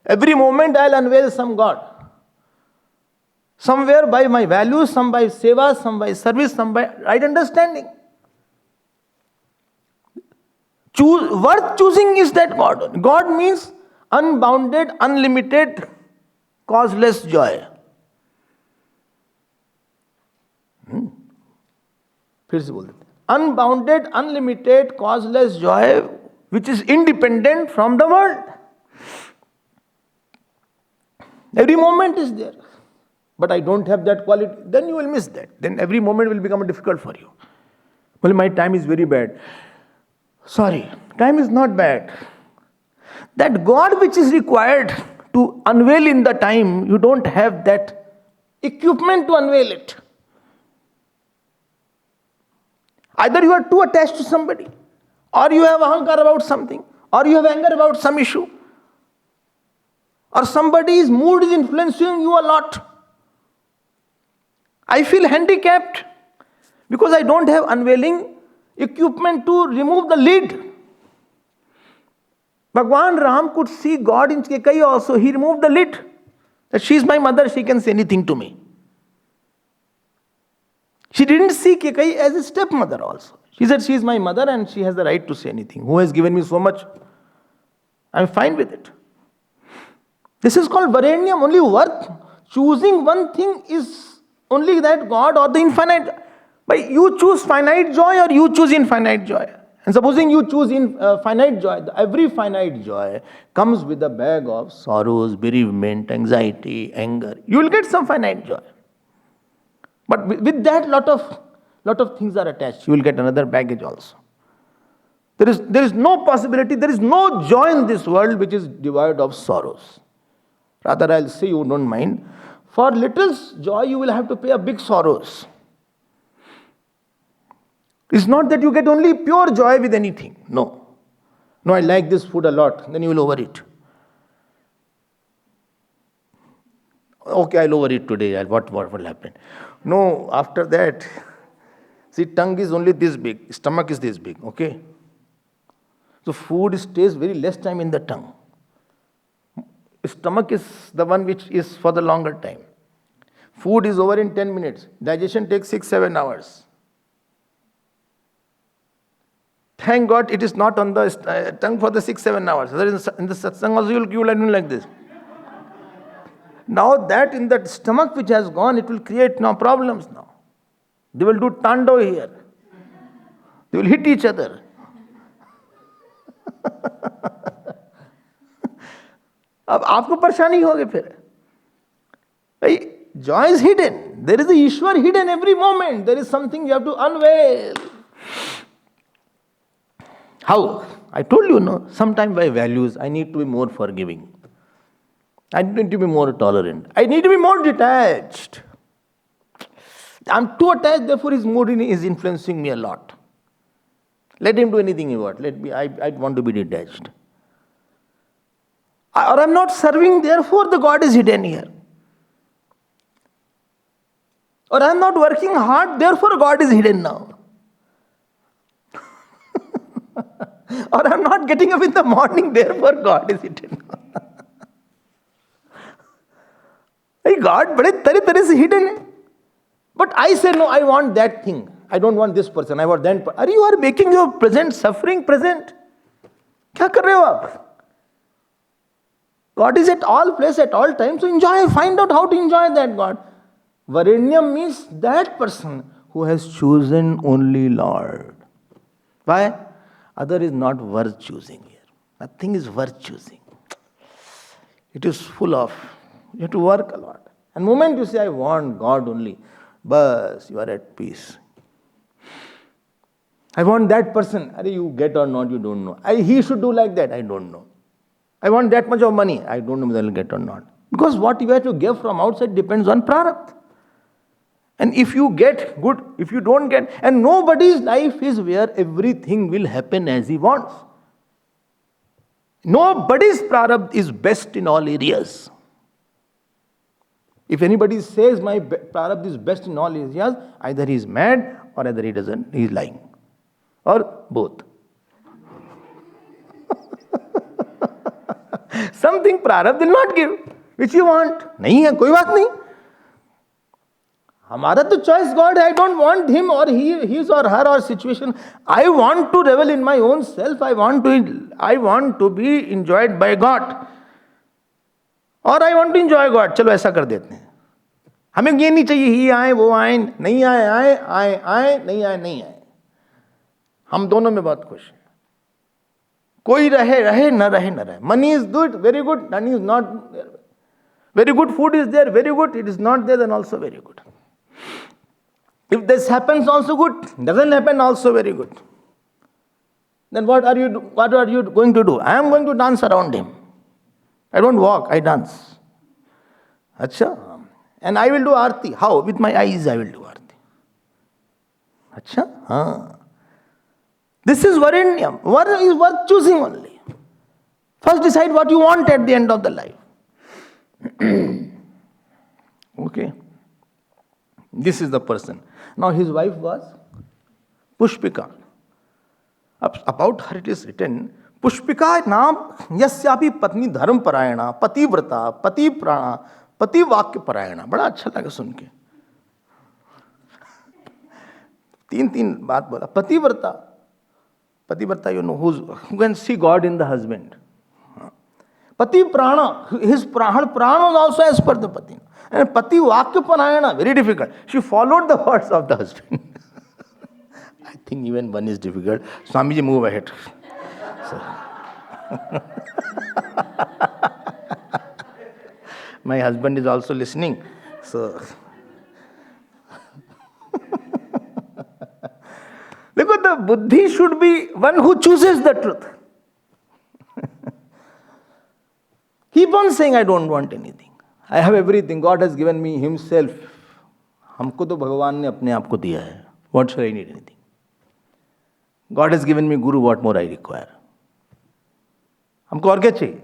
Every moment I'll unveil some God. Somewhere by my values, some by seva, some by service, some by right understanding. Worth choosing is that God. God means unbounded, unlimited, causeless joy. फिर से बोल देते unbounded, unlimited, causeless joy which is independent from the world. Every moment is there. But I don't have that quality. Then you will miss that. Then every moment will become difficult for you. Well, my time is very bad. Sorry, time is not bad. That God which is required to unveil in the time, you don't have that equipment to unveil it. Either you are too attached to somebody, or you have ahankar about something, or you have anger about some issue, or somebody's mood is influencing you a lot. I feel handicapped because I don't have unveiling equipment to remove the lid. Bhagwan Ram could see God in Kekai also. He removed the lid. That she is my mother, she can say anything to me. She didn't see Kekai as a stepmother also. She said she is my mother and she has the right to say anything. Who has given me so much? I'm fine with it. This is called Varenyam. Only worth choosing one thing is only that God or the infinite. But you choose finite joy or you choose infinite joy. And supposing you choose finite joy, every finite joy comes with a bag of sorrows, bereavement, anxiety, anger. You will get some finite joy. But with that, lot of things are attached. You will get another baggage also. There is no possibility, there is no joy in this world which is devoid of sorrows. Rather, I'll say you don't mind. For little joy, you will have to pay a big sorrows. It's not that you get only pure joy with anything. No. No, I like this food a lot. Then you will overeat. Okay, I'll overeat today. What will happen? No, after that, see, tongue is only this big. Stomach is this big. Okay? So food stays very less time in the tongue. Stomach is the one which is for the longer time. Food is over in 10 minutes. Digestion takes 6-7 hours. Thank God it is not on the tongue for the 6-7 hours. In the satsang also you will do like this. Now that in that stomach which has gone, it will create now problems now. They will do tando here. They will hit each other. अब आपको परेशानी होगी फिर भाई joy is hidden. There is a Ishwar hidden every moment. There is something you have to unveil. How? I told you, no. Sometimes by values, I need to be more forgiving. I need to be more tolerant. I need to be more detached. I'm too attached, therefore his mood is influencing me a lot. Let him do anything he wants. I want to be detached. Or I'm not serving, therefore the God is hidden here. Or I'm not working hard, therefore God is hidden now. Or I'm not getting up in the morning, therefore God is hidden now. God बड़े तरह तरह से hidden है. But I say no, I want that thing. I don't want this person. I want that person. You are making your present suffering present. क्या कर रहे हो आप? God is at all places, at all times. So enjoy, find out how to enjoy that God. Varenyam means that person who has chosen only Lord. Why? Other is not worth choosing here. Nothing is worth choosing. It is full of, you have to work a lot. And the moment you say, I want God only, bas, you are at peace. I want that person. Are you get or not, you don't know. He should do like that, I don't know. I want that much of money. I don't know whether I'll get or not. Because what you have to give from outside depends on prarabdha. And if you get, good. If you don't get, and nobody's life is where everything will happen as he wants. Nobody's prarabdha is best in all areas. If anybody says my prarabdha is best in all areas, either he is mad or either he doesn't, he is lying. Or both. Something prarabdha will not give, which you want. नहीं है, कोई बात नहीं. हमारा तो choice God है. I don't want him or his or her or situation. I want to revel in my own self. I want to be enjoyed by God. और I want to enjoy God. चलो ऐसा कर देते हैं. हमें ये नहीं चाहिए ही आए वो आए, नहीं आए, नहीं आए. हम दोनों में बहुत खुश हैं. कोई रहे न रहे. Money is good, very good. Money is not very good. Food is there, very good. It is not there, then also very good. If this happens, also good. Doesn't happen, also very good. Then what are you going to do? I am going to dance around him. I don't walk, I dance. Acha. And I will do arti. How? With my eyes I will do arti. Acha. Haan. This is Varenyam. Varna is worth choosing only. First decide what you want at the end of the life. Okay. This is the person. Now his wife was Pushpika. About her it is written, Pushpika naam yasyapi patni dharm parayana, pativrata, pati prana, pati vakya parayana. बड़ा अच्छा लगा सुन के. तीन बात बोला. Pativrata, you know, who can see God in the husband. Pati prana, her prana was also as per the pati. And pati vakya parayana, very difficult. She followed the words of the husband. I think even one is difficult. Swamiji, move ahead. So. My husband is also listening. So. Because the buddhi should be one who chooses the truth. Keep on saying, I don't want anything. I have everything. God has given me himself. हमको तो भगवान ने अपने आप को दिया है. What shall I need anything? God has given me guru. What more I require? हमको और क्या चाहिए?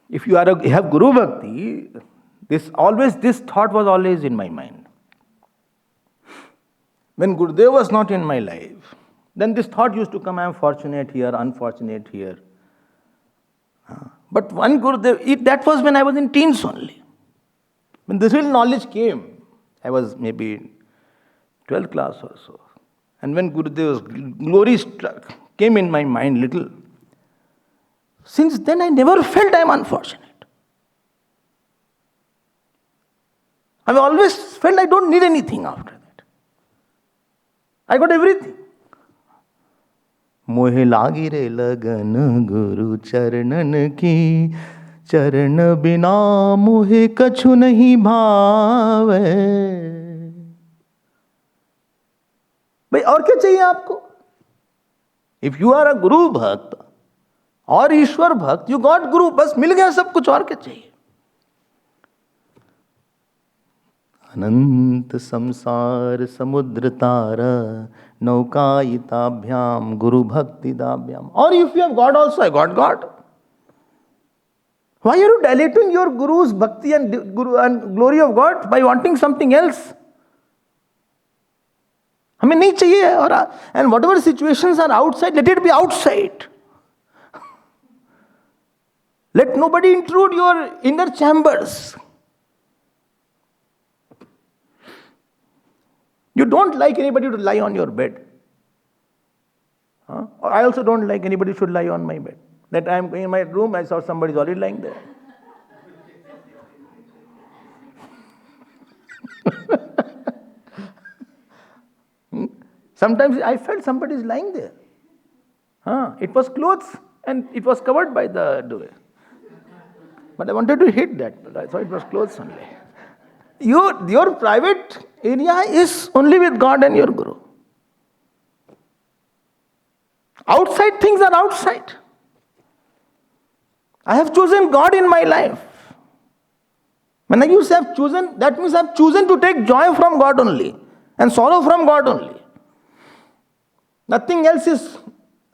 If you have guru bhakti, this thought was always in my mind. When Gurudev was not in my life, then this thought used to come, I am fortunate here, unfortunate here. But one Gurudev, that was when I was in teens only. When this real knowledge came, I was maybe 12th class or so. And when Gurudev's glory came in my mind little, since then I never felt I am unfortunate. I've always felt I don't need anything after that. I got everything. मोहे लागी रे लगन गुरु चरणन की, चरण बिना मोहे कछु नहीं भावे. भाई और क्या चाहिए आपको? If you are a guru भक्त और ईश्वर भक्त, you got guru, बस मिल गया सब कुछ, और क्या चाहिए? अनंत संसार समुद्र तारा नौकायिताभ्याम गुरु भक्ति दाभ्याम. Or if you have God also, I got God. Why are you dilating your guru's bhakti and glory of God by wanting something else? हमें नहीं चाहिए. और and whatever situations are outside, let it be outside. Let nobody intrude your inner chambers. You don't like anybody to lie on your bed. I also don't like anybody should lie on my bed. That I am in my room, I saw somebody is already lying there. Sometimes I felt somebody is lying there. It was clothes and it was covered by the duvet. But I wanted to hit that, but I thought it was clothes only. Your private area is only with God and your Guru. Outside things are outside. I have chosen God in my life. When I use have chosen, that means I have chosen to take joy from God only and sorrow from God only. Nothing else is,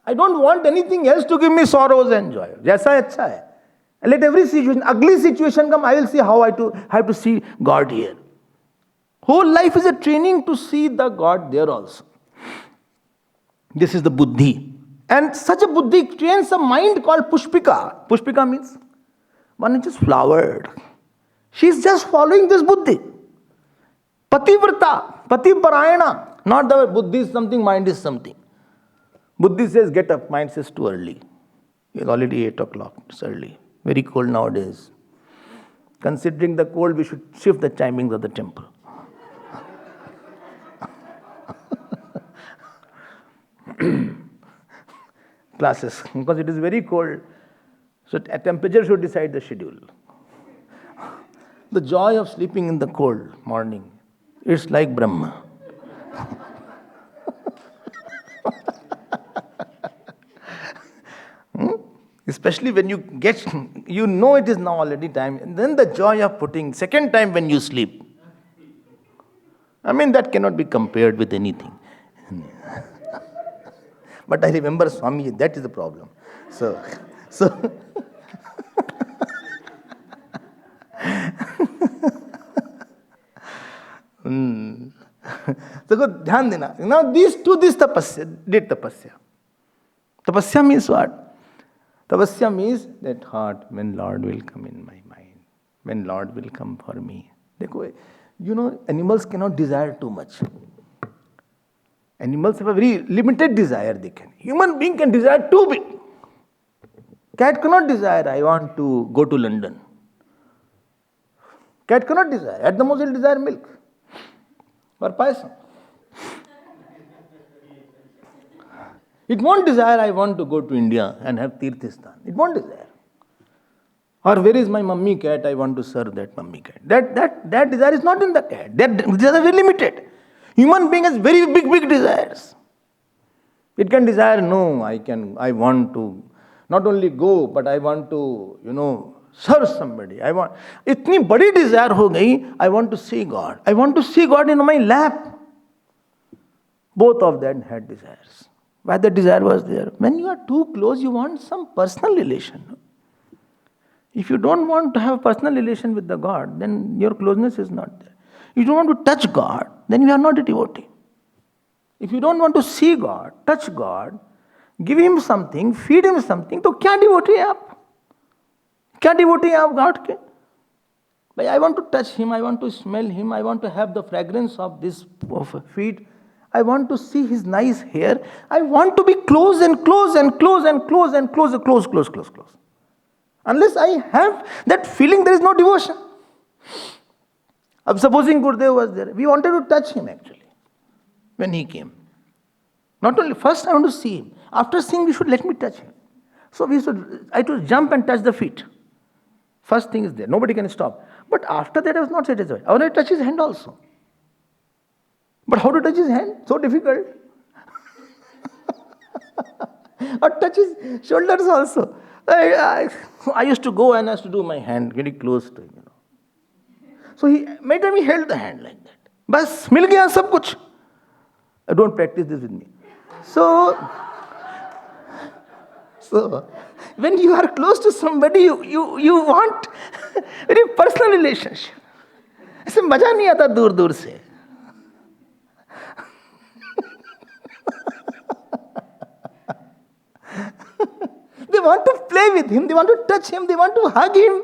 I don't want anything else to give me sorrows and joy. Jaisa hai, acha hai. And let every situation, ugly situation come, I will see how I have to see God here. Whole life is a training to see the God there also. This is the buddhi. And such a buddhi trains a mind called pushpika. Pushpika means one which is flowered. She is just following this buddhi. Pativrata, patiparayana. Not the buddhi is something, mind is something. Buddhi says get up, mind says too early. It's already 8 o'clock, it's early. Very cold nowadays. Considering the cold, we should shift the timings of the temple. Classes, because it is very cold. So a temperature should decide the schedule. The joy of sleeping in the cold morning, it's like Brahma. Especially when you get, you know it is now already time, and then the joy of putting second time when you sleep. I mean, that cannot be compared with anything. But I remember Swami, that is the problem. So So dhyan dena. Now these two, this tapasya, did tapasya. Tapasya means what? Tapasya means that heart, when Lord will come in my mind, when Lord will come for me. Dekho, you know, animals cannot desire too much. Animals have a very limited desire, they can. Human being can desire too big. Cat cannot desire, I want to go to London. Cat cannot desire. At the most, it will desire milk or payasam. It won't desire, I want to go to India and have Tirthistan. It won't desire. Or where is my mummy cat? I want to serve that mummy cat. That desire is not in the cat. That desire is very limited. Human being has very big desires. It can desire, no, I want to not only go, but I want to, serve somebody. I want, itni badi desire ho gayi, I want to see God. I want to see God in my lap. Both of them had desires. Why the desire was there? When you are too close, you want some personal relation. If you don't want to have personal relation with the God, then your closeness is not there. If you don't want to touch God, then you are not a devotee. If you don't want to see God, touch God, give Him something, feed Him something, तो क्या devotee है आप? क्या devotee है आप God के? But I want to touch Him, I want to smell Him, I want to have the fragrance of this feet. I want to see His nice hair. I want to be close and close and close and close and close and close. Unless I have that feeling, there is no devotion. Supposing Gurudev was there, we wanted to touch him actually when he came. Not only, first I want to see him. After seeing, we should let me touch him. So I had to jump and touch the feet. First thing is there, nobody can stop. But after that, I was not satisfied. I wanted to touch his hand also. But how to touch his hand? So difficult. Or touch his shoulders also. I used to go and I used to do my hand very close to him. So many times he held the hand like that. Bas, mil gaya sab kuch. Don't practice this with me. So when you are close to somebody, you want very personal relationship. ऐसे मजा नहीं आता दूर से. They want to play with him, they want to touch him, they want to hug him.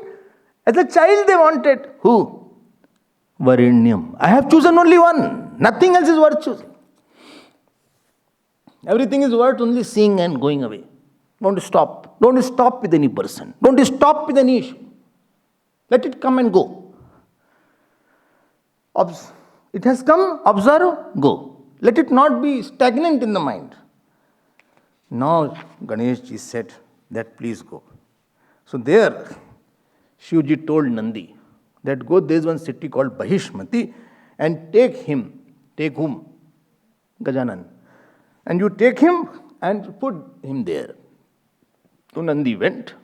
As a child they wanted. Who? Varinyam. I have chosen only one. Nothing else is worth choosing. Everything is worth only seeing and going away. Don't stop. Don't stop with any person. Don't stop with any issue. Let it come and go. It has come, observe, go. Let it not be stagnant in the mind. Now Ganesh ji said that please go. So there Shivji told Nandi that go, there is one city called Bahishmati and take whom? Gajanan. And you take him and put him there. So Nandi went.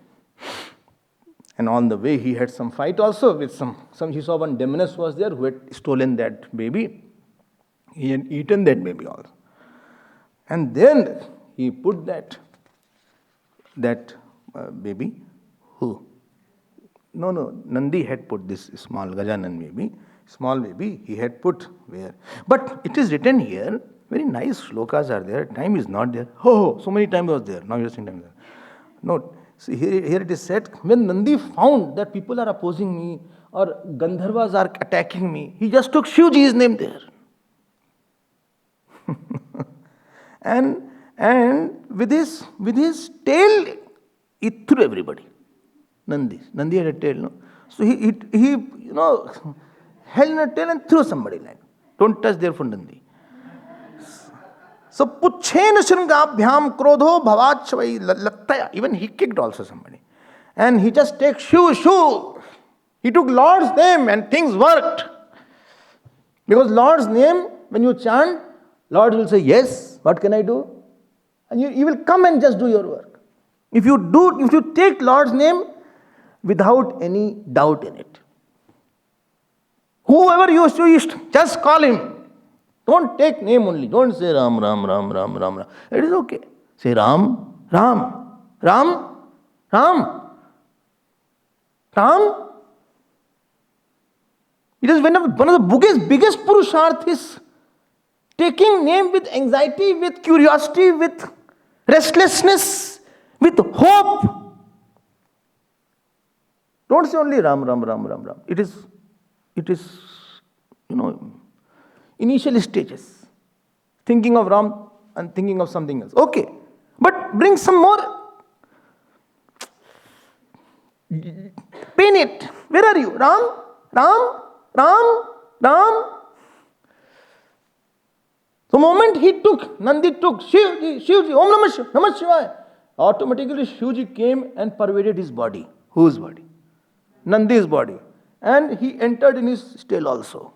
And on the way, he had some fight also with some he saw one demoness was there who had stolen that baby. He had eaten that baby also. And then he put that baby, who? No, Nandi had put this small Gajanan baby, small baby, he had put where? But it is written here, very nice shlokas are there, time is not there. Oh, so many times was there, now you are saying time is there. No. See, here it is said, when Nandi found that people are opposing me or Gandharvas are attacking me, he just took Shivji's name there. and with his tail, he threw everybody. Nandi had a tail, no? So he held in a tail and threw somebody like, don't touch there for Nandi. So puchhen shringabhyam krodho bhavachvai lattaya. Even he kicked also somebody. And he just takes shoo. He took Lord's name and things worked. Because Lord's name, when you chant, Lord will say, yes, what can I do? And you will come and just do your work. If you take Lord's name without any doubt in it. Whoever you wish, just call him. Don't take name only. Don't say Ram, Ram, Ram, Ram, Ram, Ram. It is okay. Say Ram, Ram, Ram, Ram, Ram. It is one of the biggest purusharth is taking name with anxiety, with curiosity, with restlessness, with hope. Don't say only Ram, Ram, Ram, Ram, Ram. It is, initial stages. Thinking of Ram and thinking of something else. Okay. But bring some more. Pain it. Where are you? Ram, Ram, Ram, Ram. The moment Nandi took Shivji, Om Namah Shivaya, automatically Shivji came and pervaded his body. Whose body? Nandi's body. And he entered in his tail also.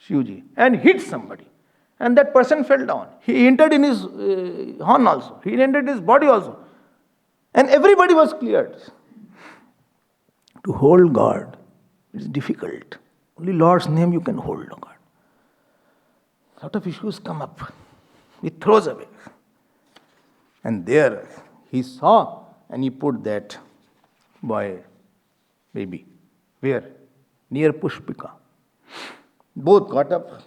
Shivji, and hit somebody. And that person fell down. He entered in his horn also. He entered his body also. And everybody was cleared. To hold God is difficult. Only Lord's name you can hold, God. A lot of issues come up. He throws away. And there he saw and he put that baby. Where? Near Pushpika. Both got up.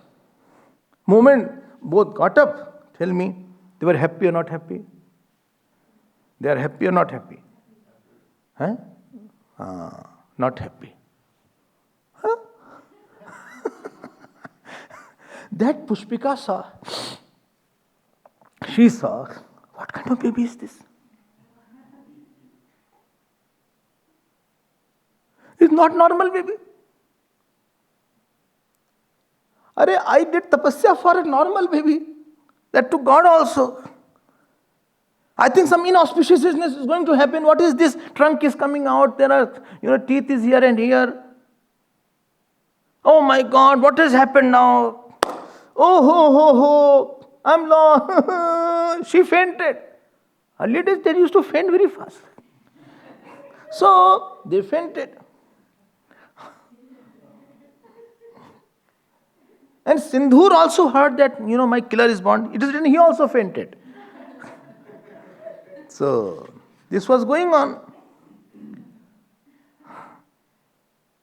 Moment both got up. Tell me, they were happy or not happy? They are happy or not happy? Huh? Not happy. Huh? That Pushpika saw. She saw, what kind of baby is this? It's not normal baby. I did tapasya for a normal baby. That to God also. I think some inauspiciousness is going to happen. What is this? Trunk is coming out. There are, teeth is here and here. Oh my God, what has happened now? Oh, I'm lost. She fainted. Earlier days they used to faint very fast. So they fainted. And Sindhur also heard that, my killer is born. It is written he also fainted. So, this was going on.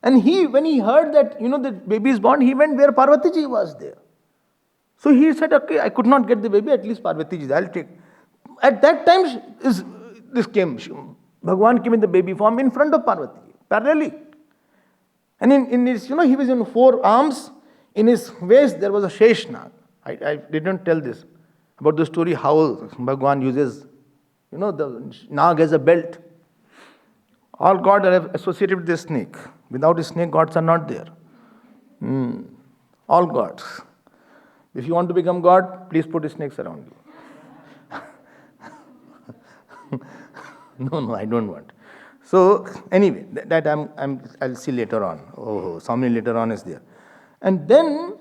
And when he heard that, the baby is born, he went where Parvati ji was there. So he said, okay, I could not get the baby, at least Parvati ji, I'll take. At that time, this came. Bhagwan came in the baby form in front of Parvati ji, parallelly. And in his, he was in 4 arms. In his waist, there was a Sheshnag. I didn't tell this about the story how Bhagwan uses, the Nag as a belt. All gods are associated with the snake. Without a snake, gods are not there. All gods. If you want to become God, please put snakes around you. No, I don't want. So anyway, that I'll see later on. Somebody later on is there. And then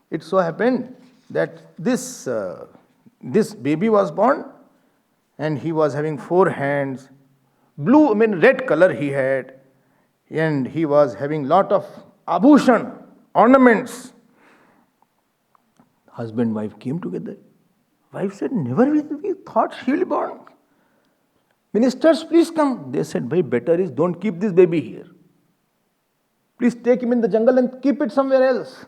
it so happened that this baby was born, and he was having 4 hands, red color he had, and he was having lot of abhushan, ornaments. Husband, wife came together. Wife said, never we thought she will be born. Ministers, please come. They said, bhai, better is don't keep this baby here. Please take him in the jungle and keep it somewhere else.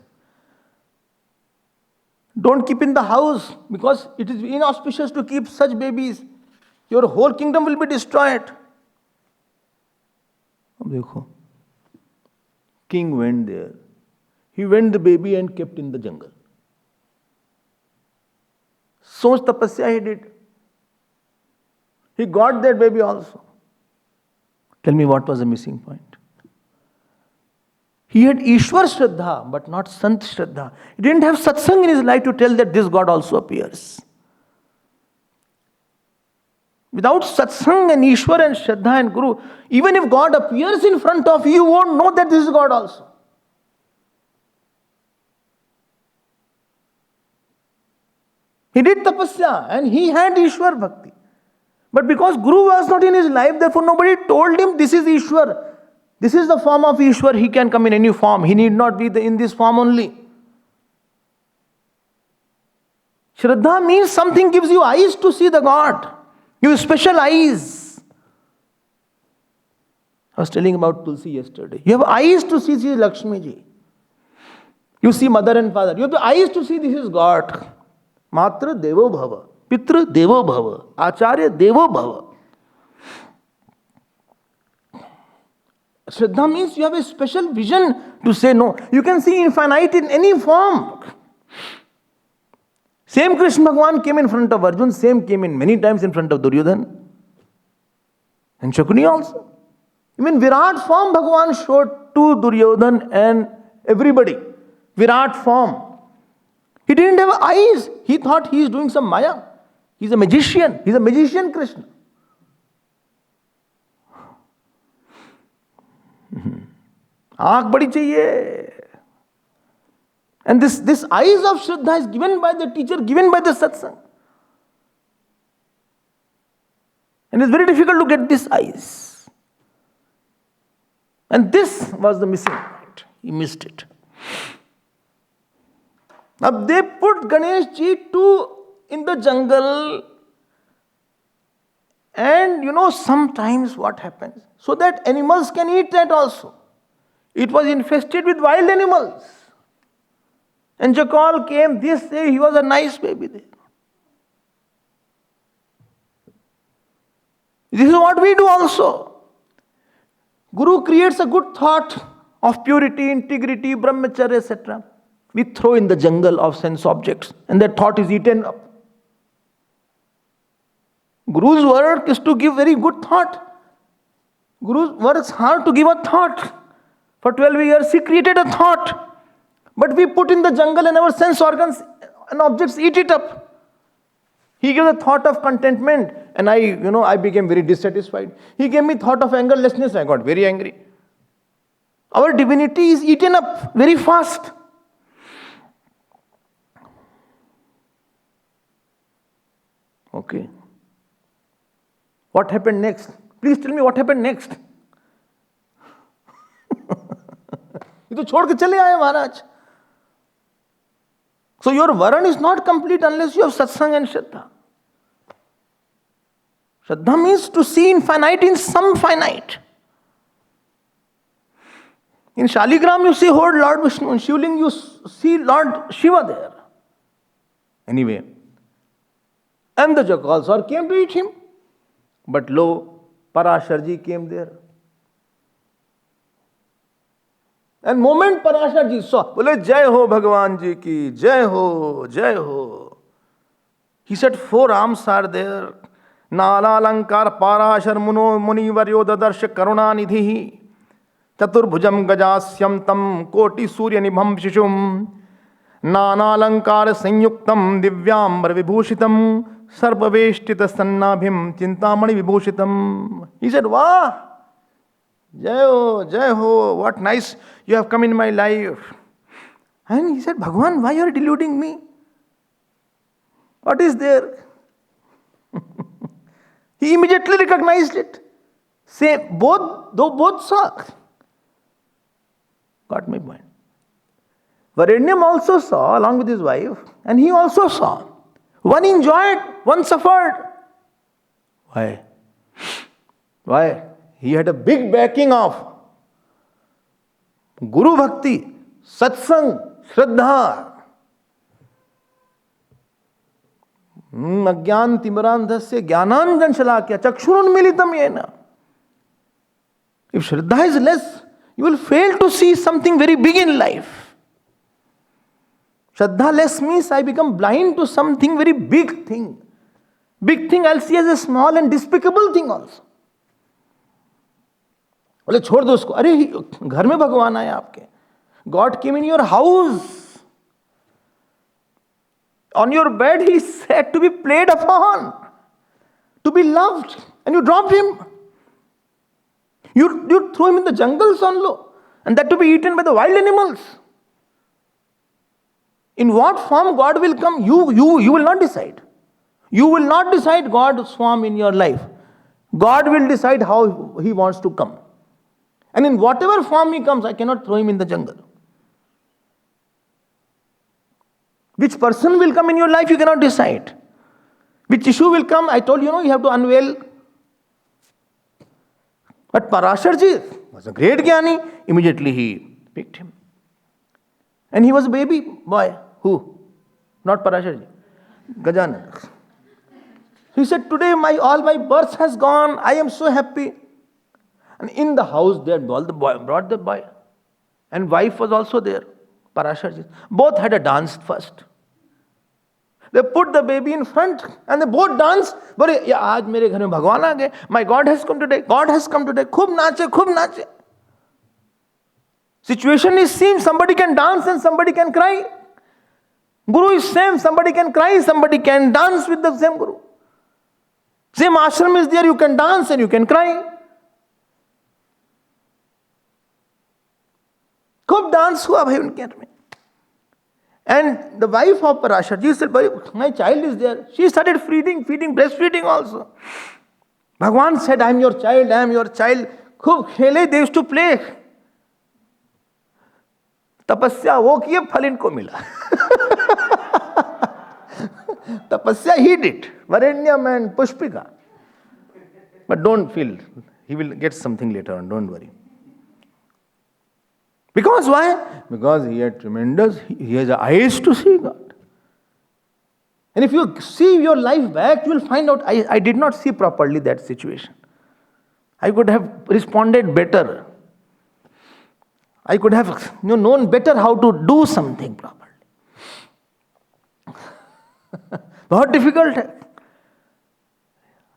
Don't keep in the house, because it is inauspicious to keep such babies. Your whole kingdom will be destroyed. Ab dekho. King went there. He went the baby and kept in the jungle. So much tapasya he did. He got that baby also. Tell me what was the missing point? He had Ishwar Shraddha, but not Sant Shraddha. He didn't have satsang in his life to tell that this God also appears. Without satsang and Ishwar and Shraddha and Guru, even if God appears in front of you, you won't know that this is God also. He did tapasya and he had Ishwar Bhakti. But because Guru was not in his life, therefore nobody told him this is Ishwar. This is the form of Ishwar. He can come in any form. He need not be in this form only. Shraddha means something gives you eyes to see the God. You have special eyes. I was telling about Tulsi yesterday. You have eyes to see Lakshmi ji. You see mother and father. You have the eyes to see this is God. Matra Devo Bhava. Pitra Devo Bhava. Acharya Devo Bhava. Shraddha means you have a special vision to say no. You can see infinite in any form. Same Krishna Bhagavan came in front of Arjun, same came in many times in front of Duryodhan. And Shakuni also. Even Virat form Bhagavan showed to Duryodhan and everybody. Virat form. He didn't have eyes. He thought he is doing some Maya. He's a magician. He's a magician Krishna. आँख बड़ी चाहिए. And this eyes of Shraddha is given by the teacher, given by the satsang. And it's very difficult to get these eyes. And this was the missing point. He missed it. Now they put Ganesh ji in the jungle. And sometimes what happens? So that animals can eat that also. It was infested with wild animals. And jackal came, this day he was a nice baby there. This is what we do also. Guru creates a good thought of purity, integrity, brahmacharya, etc. We throw in the jungle of sense objects and that thought is eaten up. Guru's work is to give very good thought. Guru's works hard to give a thought. For 12 years he created a thought. But we put in the jungle and our sense organs and objects eat it up. He gave a thought of contentment and I became very dissatisfied. He gave me thought of angerlessness, I got very angry. Our divinity is eaten up very fast. Okay. What happened next? Please tell me what happened next. ये तो छोड़ के चले आए महाराज. So your varan is not complete unless you have satsang and shraddha. Shraddha means to see infinite in some finite. In Shaligram you see Lord Vishnu. In Shivling you see Lord Shiva there. Anyway. And the jackals came to eat him. But lo, Parashar ji came there. And moment Parashar ji saw, bole Jai ho Bhagavan ji ki, Jai ho, Jai ho. He said 4 arms are there. Nala Lankar Parashar Muno Muni Varyoda Darsha Karuna Nidhi Chaturbhujam Gajasyam Tam Koti Surya Nibham Shishum Nana Lankar Sanyuktam Divyambar Vibhushitam Sarpaveshtita Sannabhim Chintamani Vibhushitam. He said, Wah! Jai ho, what nice you have come in my life. And he said, Bhagavan, why you are deluding me? What is there? He immediately recognized it. Both saw. Got my point. Varanyam also saw along with his wife, and he also saw. One enjoyed, one suffered. Why? Why? He had a big backing of Guru Bhakti, Satsang, Shraddha. Agyan timarandhasya jnananjan shalakya chakshurunmilitam yena. If Shraddha is less, you will fail to see something very big in life. Shraddha less means I become blind to something very big thing. Big thing I'll see as a small and despicable thing also. बोले छोड़ दो उसको. अरे घर में भगवान आए आपके. God came in your house. On your bed he said to be played upon, to be loved, and you dropped him. You threw him in the jungles only, and that to be eaten by the wild animals. In what form God will come, you will not decide. You will not decide God's form in your life. God will decide how He wants to come. And in whatever form He comes, I cannot throw Him in the jungle. Which person will come in your life, you cannot decide. Which issue will come, I told you, you have to unveil. But Parasharji was a great Jnani. Immediately he picked him. And he was a baby boy. Who? Not Parasharji. Gajanan. He said, today all my birth has gone. I am so happy. And in the house they had brought the boy. And wife was also there. Parasharji. Both had a dance first. They put the baby in front and they both danced. But aaj mere ghar mein Bhagwan aa gaye. My God has come today. God has come today. Khub nache. Situation is same. Somebody can dance and somebody can cry. Guru is same. Somebody can cry. Somebody can dance with the same Guru. Same ashram is there. You can dance and you can cry. Khub dance hua bhai unke घर में. And the wife of Parasharji said, my child is there. She started feeding, breastfeeding also. Bhagwan said, I am your child. Khub khele, they used to play. Tapasya wo kiye, phal inko mila. Tapasya he did. Varanyam and Pushpika. But don't feel, he will get something later on, don't worry. Because why? Because he has eyes to see God. And if you see your life back, you will find out, I did not see properly that situation. I could have responded better. I could have known better how to do something properly. Very difficult.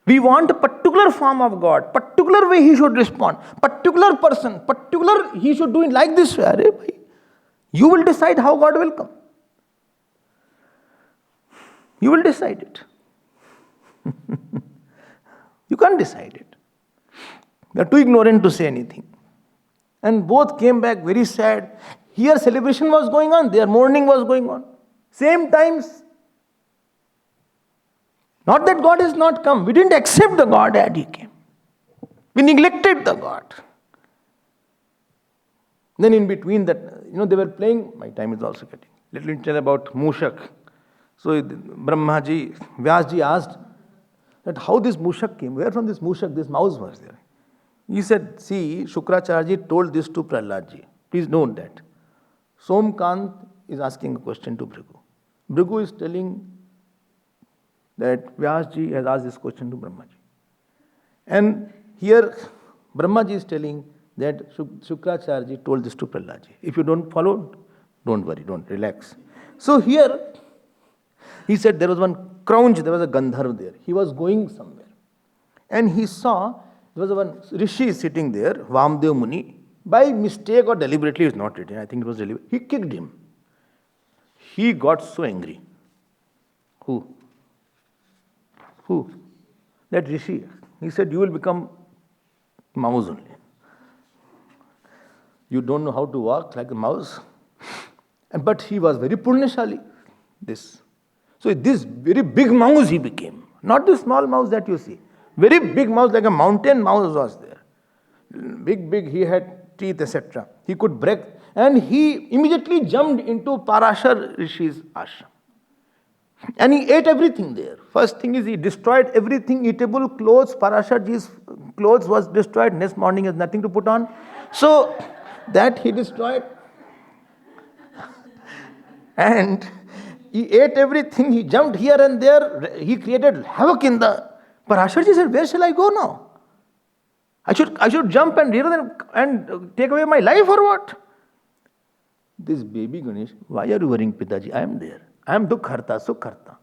We want a particular form of God, particular way He should respond, particular person, He should do it like this way. You will decide how God will come. You will decide it. You can't decide it. They are too ignorant to say anything. And both came back very sad. Here celebration was going on, there mourning was going on. Same times. Not that God has not come. We didn't accept the God as He came. We neglected the God. Then in between that, they were playing, my time is also getting. Let me tell about Mushak. So Brahmaji, Vyasji asked that how this Mushak came. Where from this Mushak, this mouse was there? He said, see, Shukracharya told this to Prahladji. Please note that. Somkant is asking a question to Bhrigu. Bhrigu is telling that Vyasji has asked this question to Brahmaji. And here Brahmaji is telling that Shukracharya told this to Prahladji. If you don't follow, don't worry, don't relax. So here, he said there was one Kraunj, there was a Gandharv there. He was going somewhere. And he saw, there was one Rishi sitting there, Vamdev Muni. By mistake or deliberately, it's not written, I think it was deliberate. He kicked him. He got so angry. Who? That Rishi. He said, you will become mouse only. You don't know how to walk like a mouse. But he was very Punyashali. So this very big mouse he became. Not the small mouse that you see. Very big mouse, like a mountain mouse was there. Big, he had teeth, etc. He could break, and he immediately jumped into Parashar Rishi's ashram. And he ate everything there. First thing is he destroyed everything eatable, clothes, Parasharji's clothes was destroyed. Next morning he has nothing to put on. So that he destroyed. And he ate everything, he jumped here and there, he created havoc in the... Parasharji said, where shall I go now? I should jump and take away my life or what? This baby Ganesh, why are you worrying, Pitaji? I am there. I am Dukh Harta, Sukh Harta.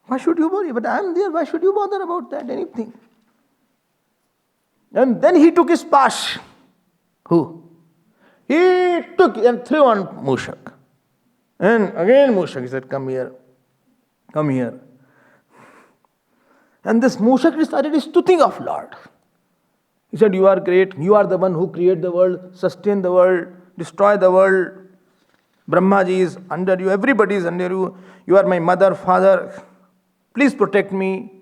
Why should you worry? But I am there. Why should you bother about that? Anything. And then he took his pash. Who? He took and threw on Mushak. And again Mushak, he said, come here. Come here. And this Mushak started stuting of Lord. He said, you are great. You are the one who created the world, sustain the world, destroy the world. Brahmaji is under you. Everybody is under you. You are my mother, father. Please protect me.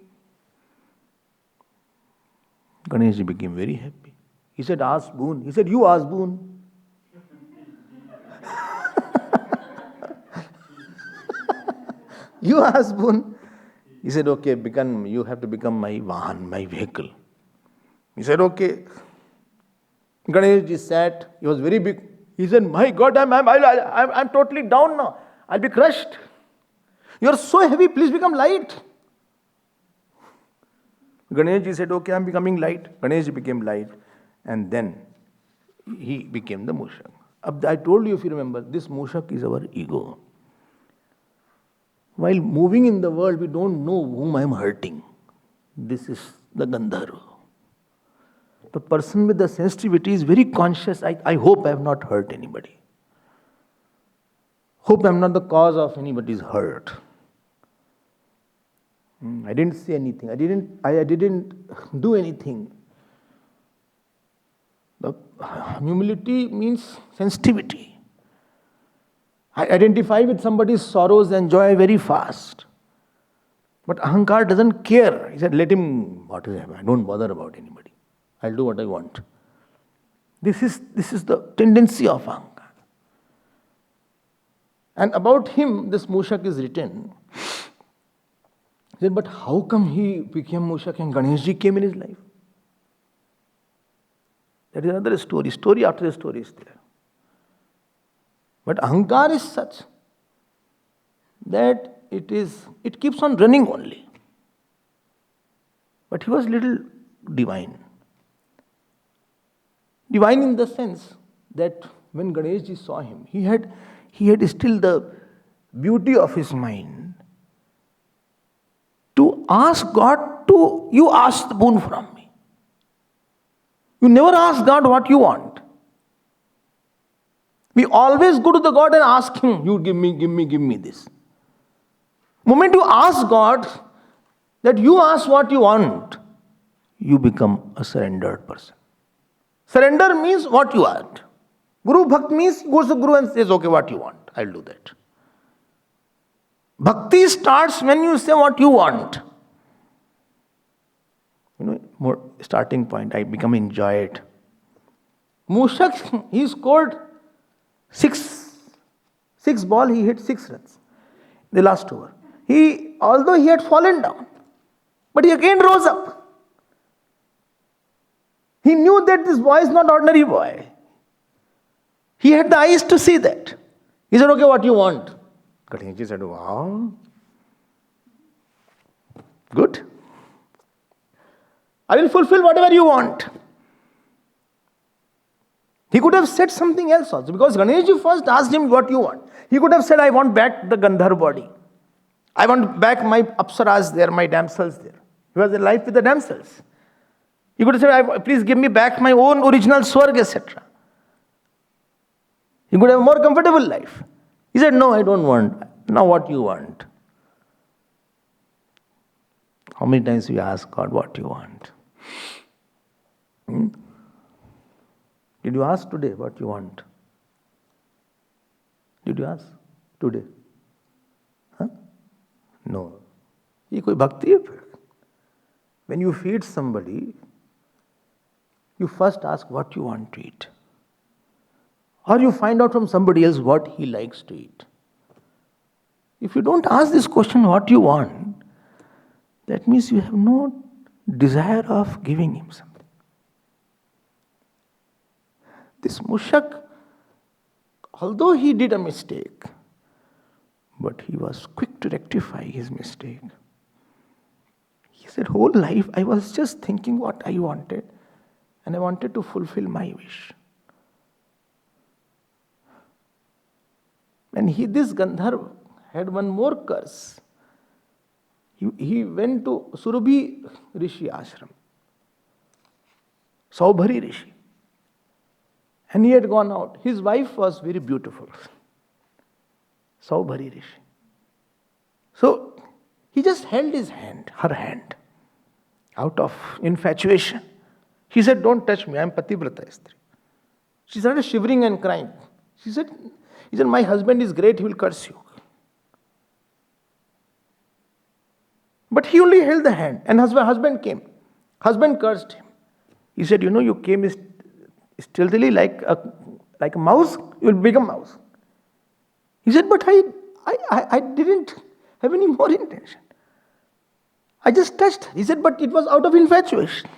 Ganeshji became very happy. He said, ask boon. He said, you ask boon. You ask boon. He said, okay, you have to become my vahan, my vehicle. He said, okay. Ganeshji sat. He was very big. He said, my God, I'm totally down now. I'll be crushed. You are so heavy, please become light. Ganeshji said, okay, I'm becoming light. Ganeshji became light. And then he became the Mushak. I told you, if you remember, this Mushak is our ego. While moving in the world, we don't know whom I am hurting. This is the Gandharva. The person with the sensitivity is very conscious. I hope I have not hurt anybody. Hope I am not the cause of anybody's hurt. I didn't say anything. I didn't do anything. The humility means sensitivity. I identify with somebody's sorrows and joy very fast. But Ahankar doesn't care. He said, let him, what is happening? I don't bother about anybody. I'll do what I want. This is the tendency of Ahankar. And about him, this Mushak is written. He said, but how come he became Mushak and Ganeshji came in his life? That is another story. Story after story is there. But Ahankar is such that it keeps on running only. But he was little divine. Divine in the sense that when Ganeshji saw him, he had still the beauty of his mind to ask God you ask the boon from me. You never ask God what you want. We always go to the God and ask him, you give me this. The moment you ask God that you ask what you want, you become a surrendered person. Surrender means what you want. Guru Bhakt means goes to Guru and says, okay, what you want, I'll do that. Bhakti starts when you say what you want. More starting point, I become enjoyed. Mushak, he scored six ball, he hit 6 runs. The last over. Although he had fallen down, but he again rose up. He knew that this boy is not ordinary boy. He had the eyes to see that. He said, okay, what you want? Ganeshji said, wow. Good. I will fulfill whatever you want. He could have said something else also, because Ganeshji first asked him what you want. He could have said, I want back the Gandhar body. I want back my apsaras there, my damsels there. He was alive with the damsels. He could have said, please give me back my own original swarg, etc. He could have a more comfortable life. He said, no, I don't want. Now what you want? How many times we ask God what you want? Did you ask today what you want? Did you ask today? Huh? No. ये कोई भक्ति है फिर? when you feed somebody, you first ask what you want to eat. Or you find out from somebody else what he likes to eat. If you don't ask this question, what you want, that means you have no desire of giving him something. This Mushak, although he did a mistake, but he was quick to rectify his mistake. He said, whole life I was just thinking what I wanted, and I wanted to fulfill my wish. And this Gandharva had one more curse. He went to Surabhi Rishi ashram, Saubhari Rishi. And he had gone out. His wife was very beautiful, Saubhari Rishi. So he just held his hand, her hand, out of infatuation. He said, don't touch me, I am Pativrata Istri. She started shivering and crying. He said, my husband is great, he will curse you. But he only held the hand, and husband came. Husband cursed him. He said, you came stealthily like a mouse, you will become mouse. He said, but I didn't have any more intention. I just touched her. He said, but it was out of infatuation.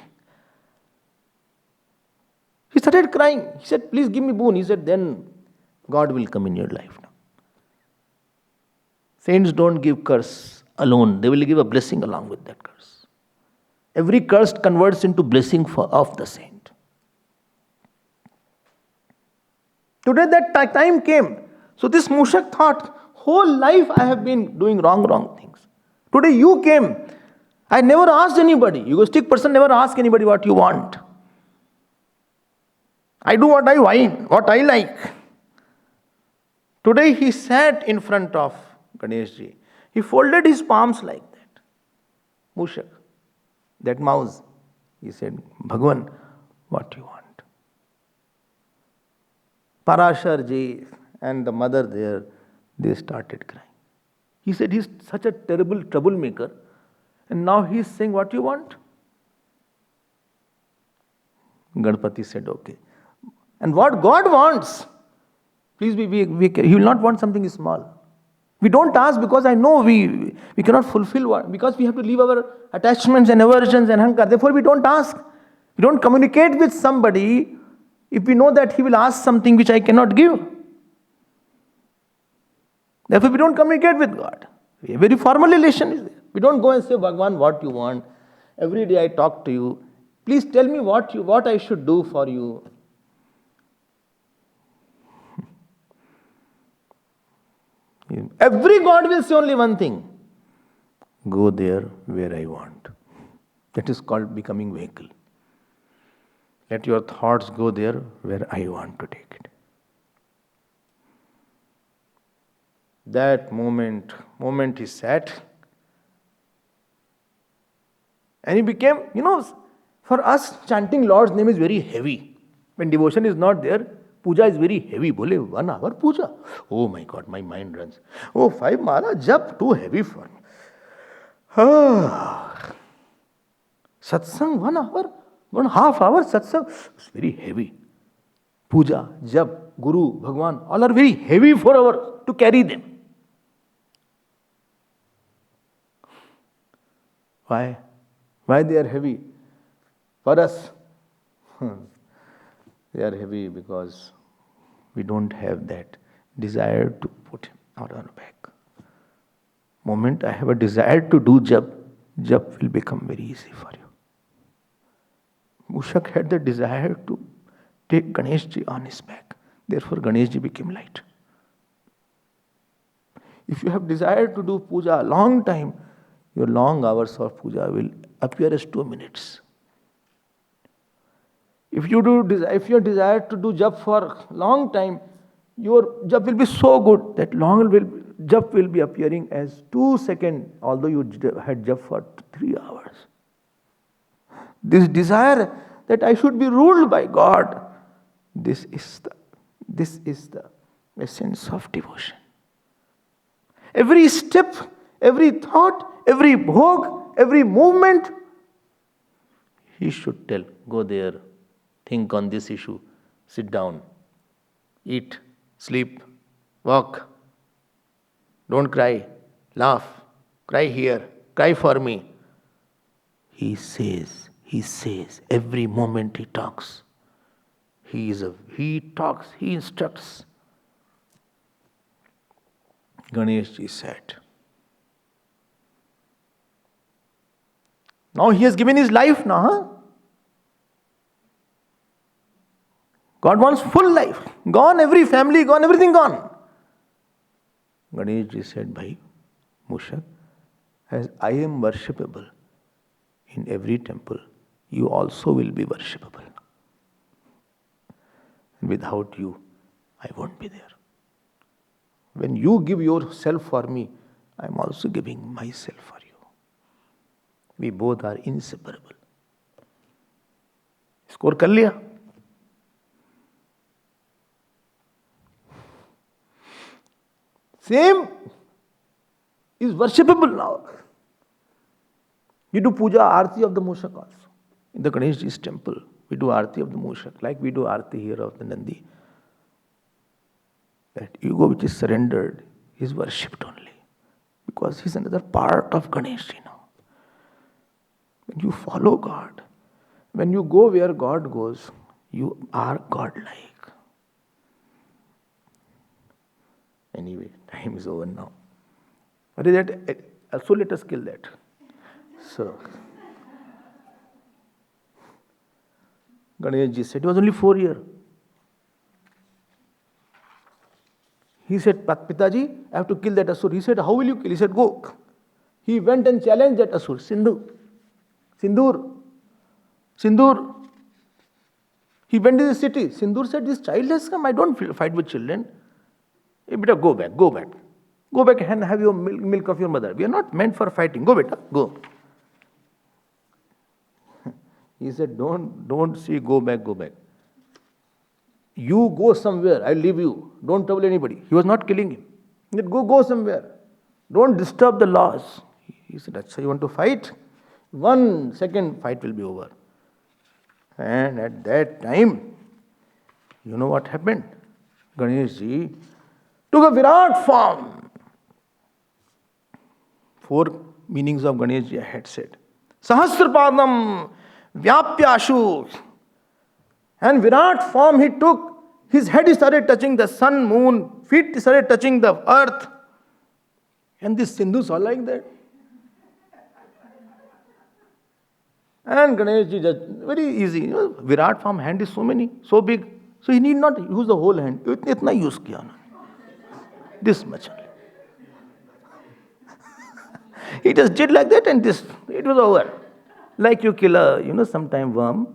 He started crying. He said, please give me boon. He said, then God will come in your life now. Saints don't give curse alone. They will give a blessing along with that curse. Every curse converts into blessing of the saint. Today that time came. So this Mushak thought, whole life I have been doing wrong things. Today you came. I never asked anybody. Egoistic person never asks anybody what you want. I do what I want, what I like. Today he sat in front of Ganeshji. He folded his palms like that. Mushak, that mouse. He said, Bhagwan, what do you want? Parasharji and the mother there, they started crying. He said, he's such a terrible troublemaker. And now he's saying, what do you want? Ganpati said, okay. And what God wants, please be careful. He will not want something small. We don't ask because I know we cannot fulfill what, because we have to leave our attachments and aversions and hankar. Therefore we don't ask. We don't communicate with somebody if we know that he will ask something which I cannot give. Therefore we don't communicate with God. A very formal relation is there. We don't go and say, Bhagwan, what you want. Every day I talk to you. Please tell me what I should do for you. Every God will say only one thing. Go there where I want. That is called becoming vehicle. Let your thoughts go there where I want to take it. That moment he sat, and he became, for us chanting Lord's name is very heavy. When devotion is not there, puja is very heavy. Bole, 1 hour puja. Oh my God, my mind runs. Oh, 5 mala jap, too heavy for me. Satsang, 1 hour, 1.5 hours satsang, it's very heavy. Puja, jap, Guru, Bhagwan, all are very heavy for our to carry them. Why? Why they are heavy? For us, they are heavy because we don't have that desire to put him out on the back. Moment I have a desire to do jap will become very easy for you. Mushak had the desire to take Ganeshji on his back. Therefore Ganeshji became light. If you have desire to do puja a long time, your long hours of puja will appear as 2 minutes. If you desire to do jap for long time, your jap will be so good that jap will be appearing as 2 seconds, although you had jap for 3 hours. This desire that I should be ruled by God, this is the essence of devotion. Every step, every thought, every bhog, every movement he should tell, go there, think on this issue, sit down, eat, sleep, walk, don't cry, laugh, cry here, cry for me. He says, every moment he talks. He talks, he instructs. Ganeshji said. Now he has given his life now, huh? God wants full life. Gone, every family gone, everything gone. Ganeshji said, Bhai, Mushak, as I am worshipable in every temple, you also will be worshipable. Without you, I won't be there. When you give yourself for me, I am also giving myself for you. We both are inseparable. Score कर लिया. Same is worshipable now. We do puja, arti of the Mushak also. In the Ganeshji's temple, we do arti of the Mushak, like we do arti here of the Nandi. That ego which is surrendered is worshipped only. Because he is another part of Ganeshji now. When you follow God, when you go where God goes, you are God-like. Anyway, time is over now. What is that? Also let us kill that. So, Ganeshji said, he was only 4 years. He said, Pitaji, I have to kill that Asur. He said, how will you kill? He said, go. He went and challenged that Asur. Sindur. He went to the city. Sindur said, this child has come. I don't fight with children. Hey, beta, go back. Go back and have your milk of your mother. We are not meant for fighting. Go, beta, go. He said, don't see, go back. You go somewhere, I'll leave you. Don't trouble anybody. He was not killing him. He said, go somewhere. Don't disturb the laws. He said, that's how you want to fight? 1 second, fight will be over. And at that time, you know what happened? Ganeshji took a Virat form. 4 meanings of Ganeshji I had said. Sahasrapadam Vyapyashu. And Virat form he took. His head started touching the sun, moon, feet started touching the earth. And this Sindhu saw like that. And Ganeshji just, very easy. You know, Virat form hand is so big. So he need not use the whole hand. Itna use kiya na. This much only. He just did like that and this, it was over. Like you kill a, sometime worm.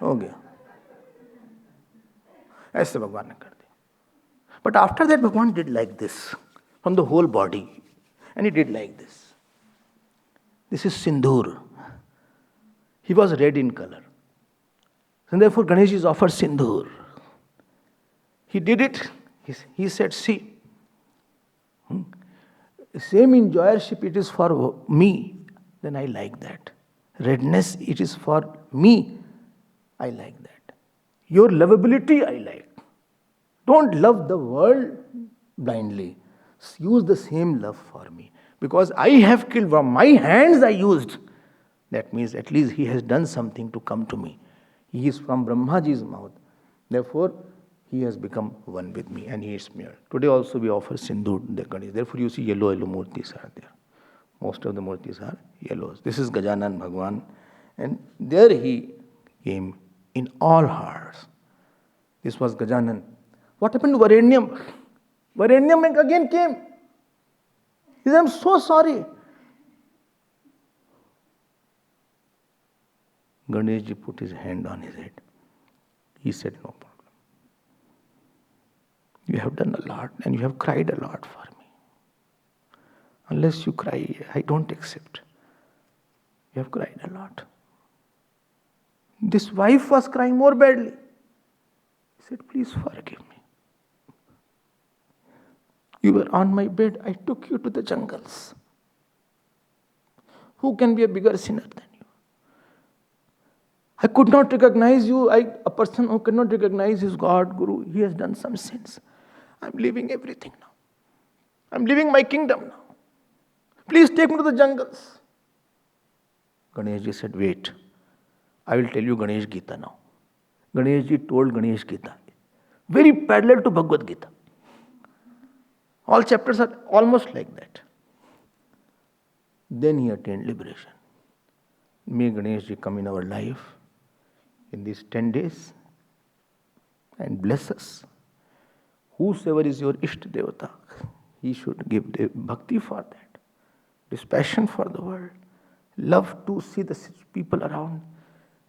हो गया ऐसे भगवान ने कर दिया. But after that Bhagwan did like this from the whole body and he did like this. This is Sindur. He was red in color. And therefore Ganesh is offered Sindur. He did it. He said, see, same enjoyership it is for me, then I like that. Redness it is for me, I like that. Your lovability, I like. Don't love the world blindly. Use the same love for me. Because I have killed, from my hands I used. That means at least he has done something to come to me. He is from Brahmaji's mouth. Therefore, he has become one with me and he is smeared. Today also we offer Sindur, the Ganesh. Therefore you see yellow murtis are there. Most of the murtis are yellows. This is Gajanan Bhagwan. And there he came in all hearts. This was Gajanan. What happened to Varenyam? Varenyam again came. He said, I'm so sorry. Ganeshji put his hand on his head. He said, no problem. You have done a lot and you have cried a lot for me. Unless you cry, I don't accept. You have cried a lot. This wife was crying more badly. He said, please forgive me. You were on my bed, I took you to the jungles. Who can be a bigger sinner than you? I could not recognize you. A person who cannot recognize his God, Guru, he has done some sins. I'm leaving everything now. I'm leaving my kingdom now. Please take me to the jungles. Ganeshji said, wait. I will tell you Ganesh Gita now. Ganeshji told Ganesh Gita. Very parallel to Bhagavad Gita. All chapters are almost like that. Then he attained liberation. May Ganeshji come in our life in these 10 days and bless us. Whosoever is your Ishta Devata, he should give bhakti for that. This passion for the world. Love to see the people around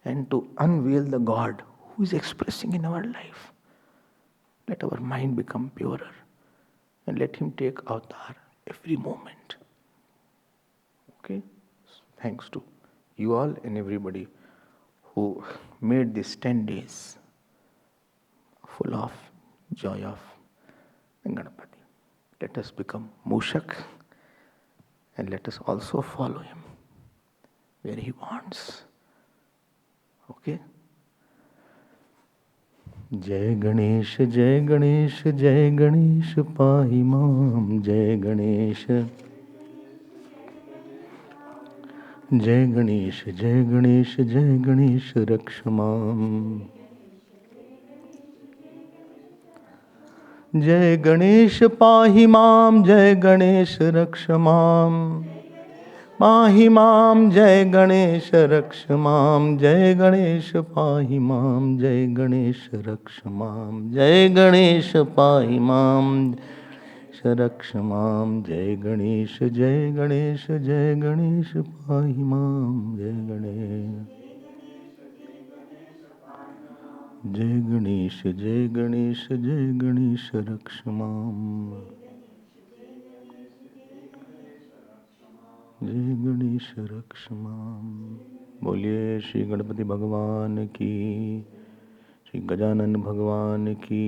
and to unveil the God who is expressing in our life. Let our mind become purer and let him take avatar every moment. Okay? Thanks to you all and everybody who made these 10 days full of joy of Ganapati. Let us become Mushak and let us also follow him where he wants. Okay? Jai Ganesh, Jai Ganesh, Jai Ganesh, Pahi Mam, Jai Ganesh. Jai Ganesh, Jai Ganesh, Jai Ganesh, Rakshamam. Jai Ganesh, Pahi Mam, Jai Ganesh, Rakshamam. Pahi Mam, Jai Ganesh, Rakshamam. Jai Ganesh, Pahi Mam, Jai Ganesh, Rakshamam. Jai Ganesh, Pahi Mam, Rakshamam. Jai Ganesh, Jai Ganesh, Jai Ganesh, Pahi Mam, Jai Ganesh. Jai Ganesh, Jai Ganesh, Jai Ganesh, Rakshamam. जय गणेश रक्षमाम। बोलिए श्री गणपति भगवान की, श्री गजानन भगवान की,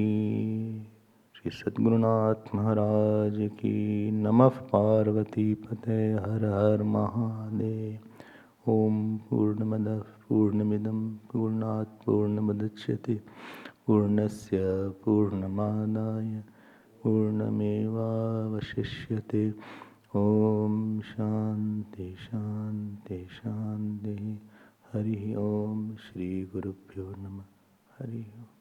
श्री सद्गुरुनाथ महाराज की। नमः पार्वती पते, हर हर महादेव। ओम पूर्णमदः पूर्णमिदं पूर्णात् पूर्णमुदच्यते पूर्णस्य पूर्णमादाय पूर्णमेवावशिष्यते। ओम शांति शांति शांति। हरि ओम। श्री गुरुभ्यो नमः। हरि ओम।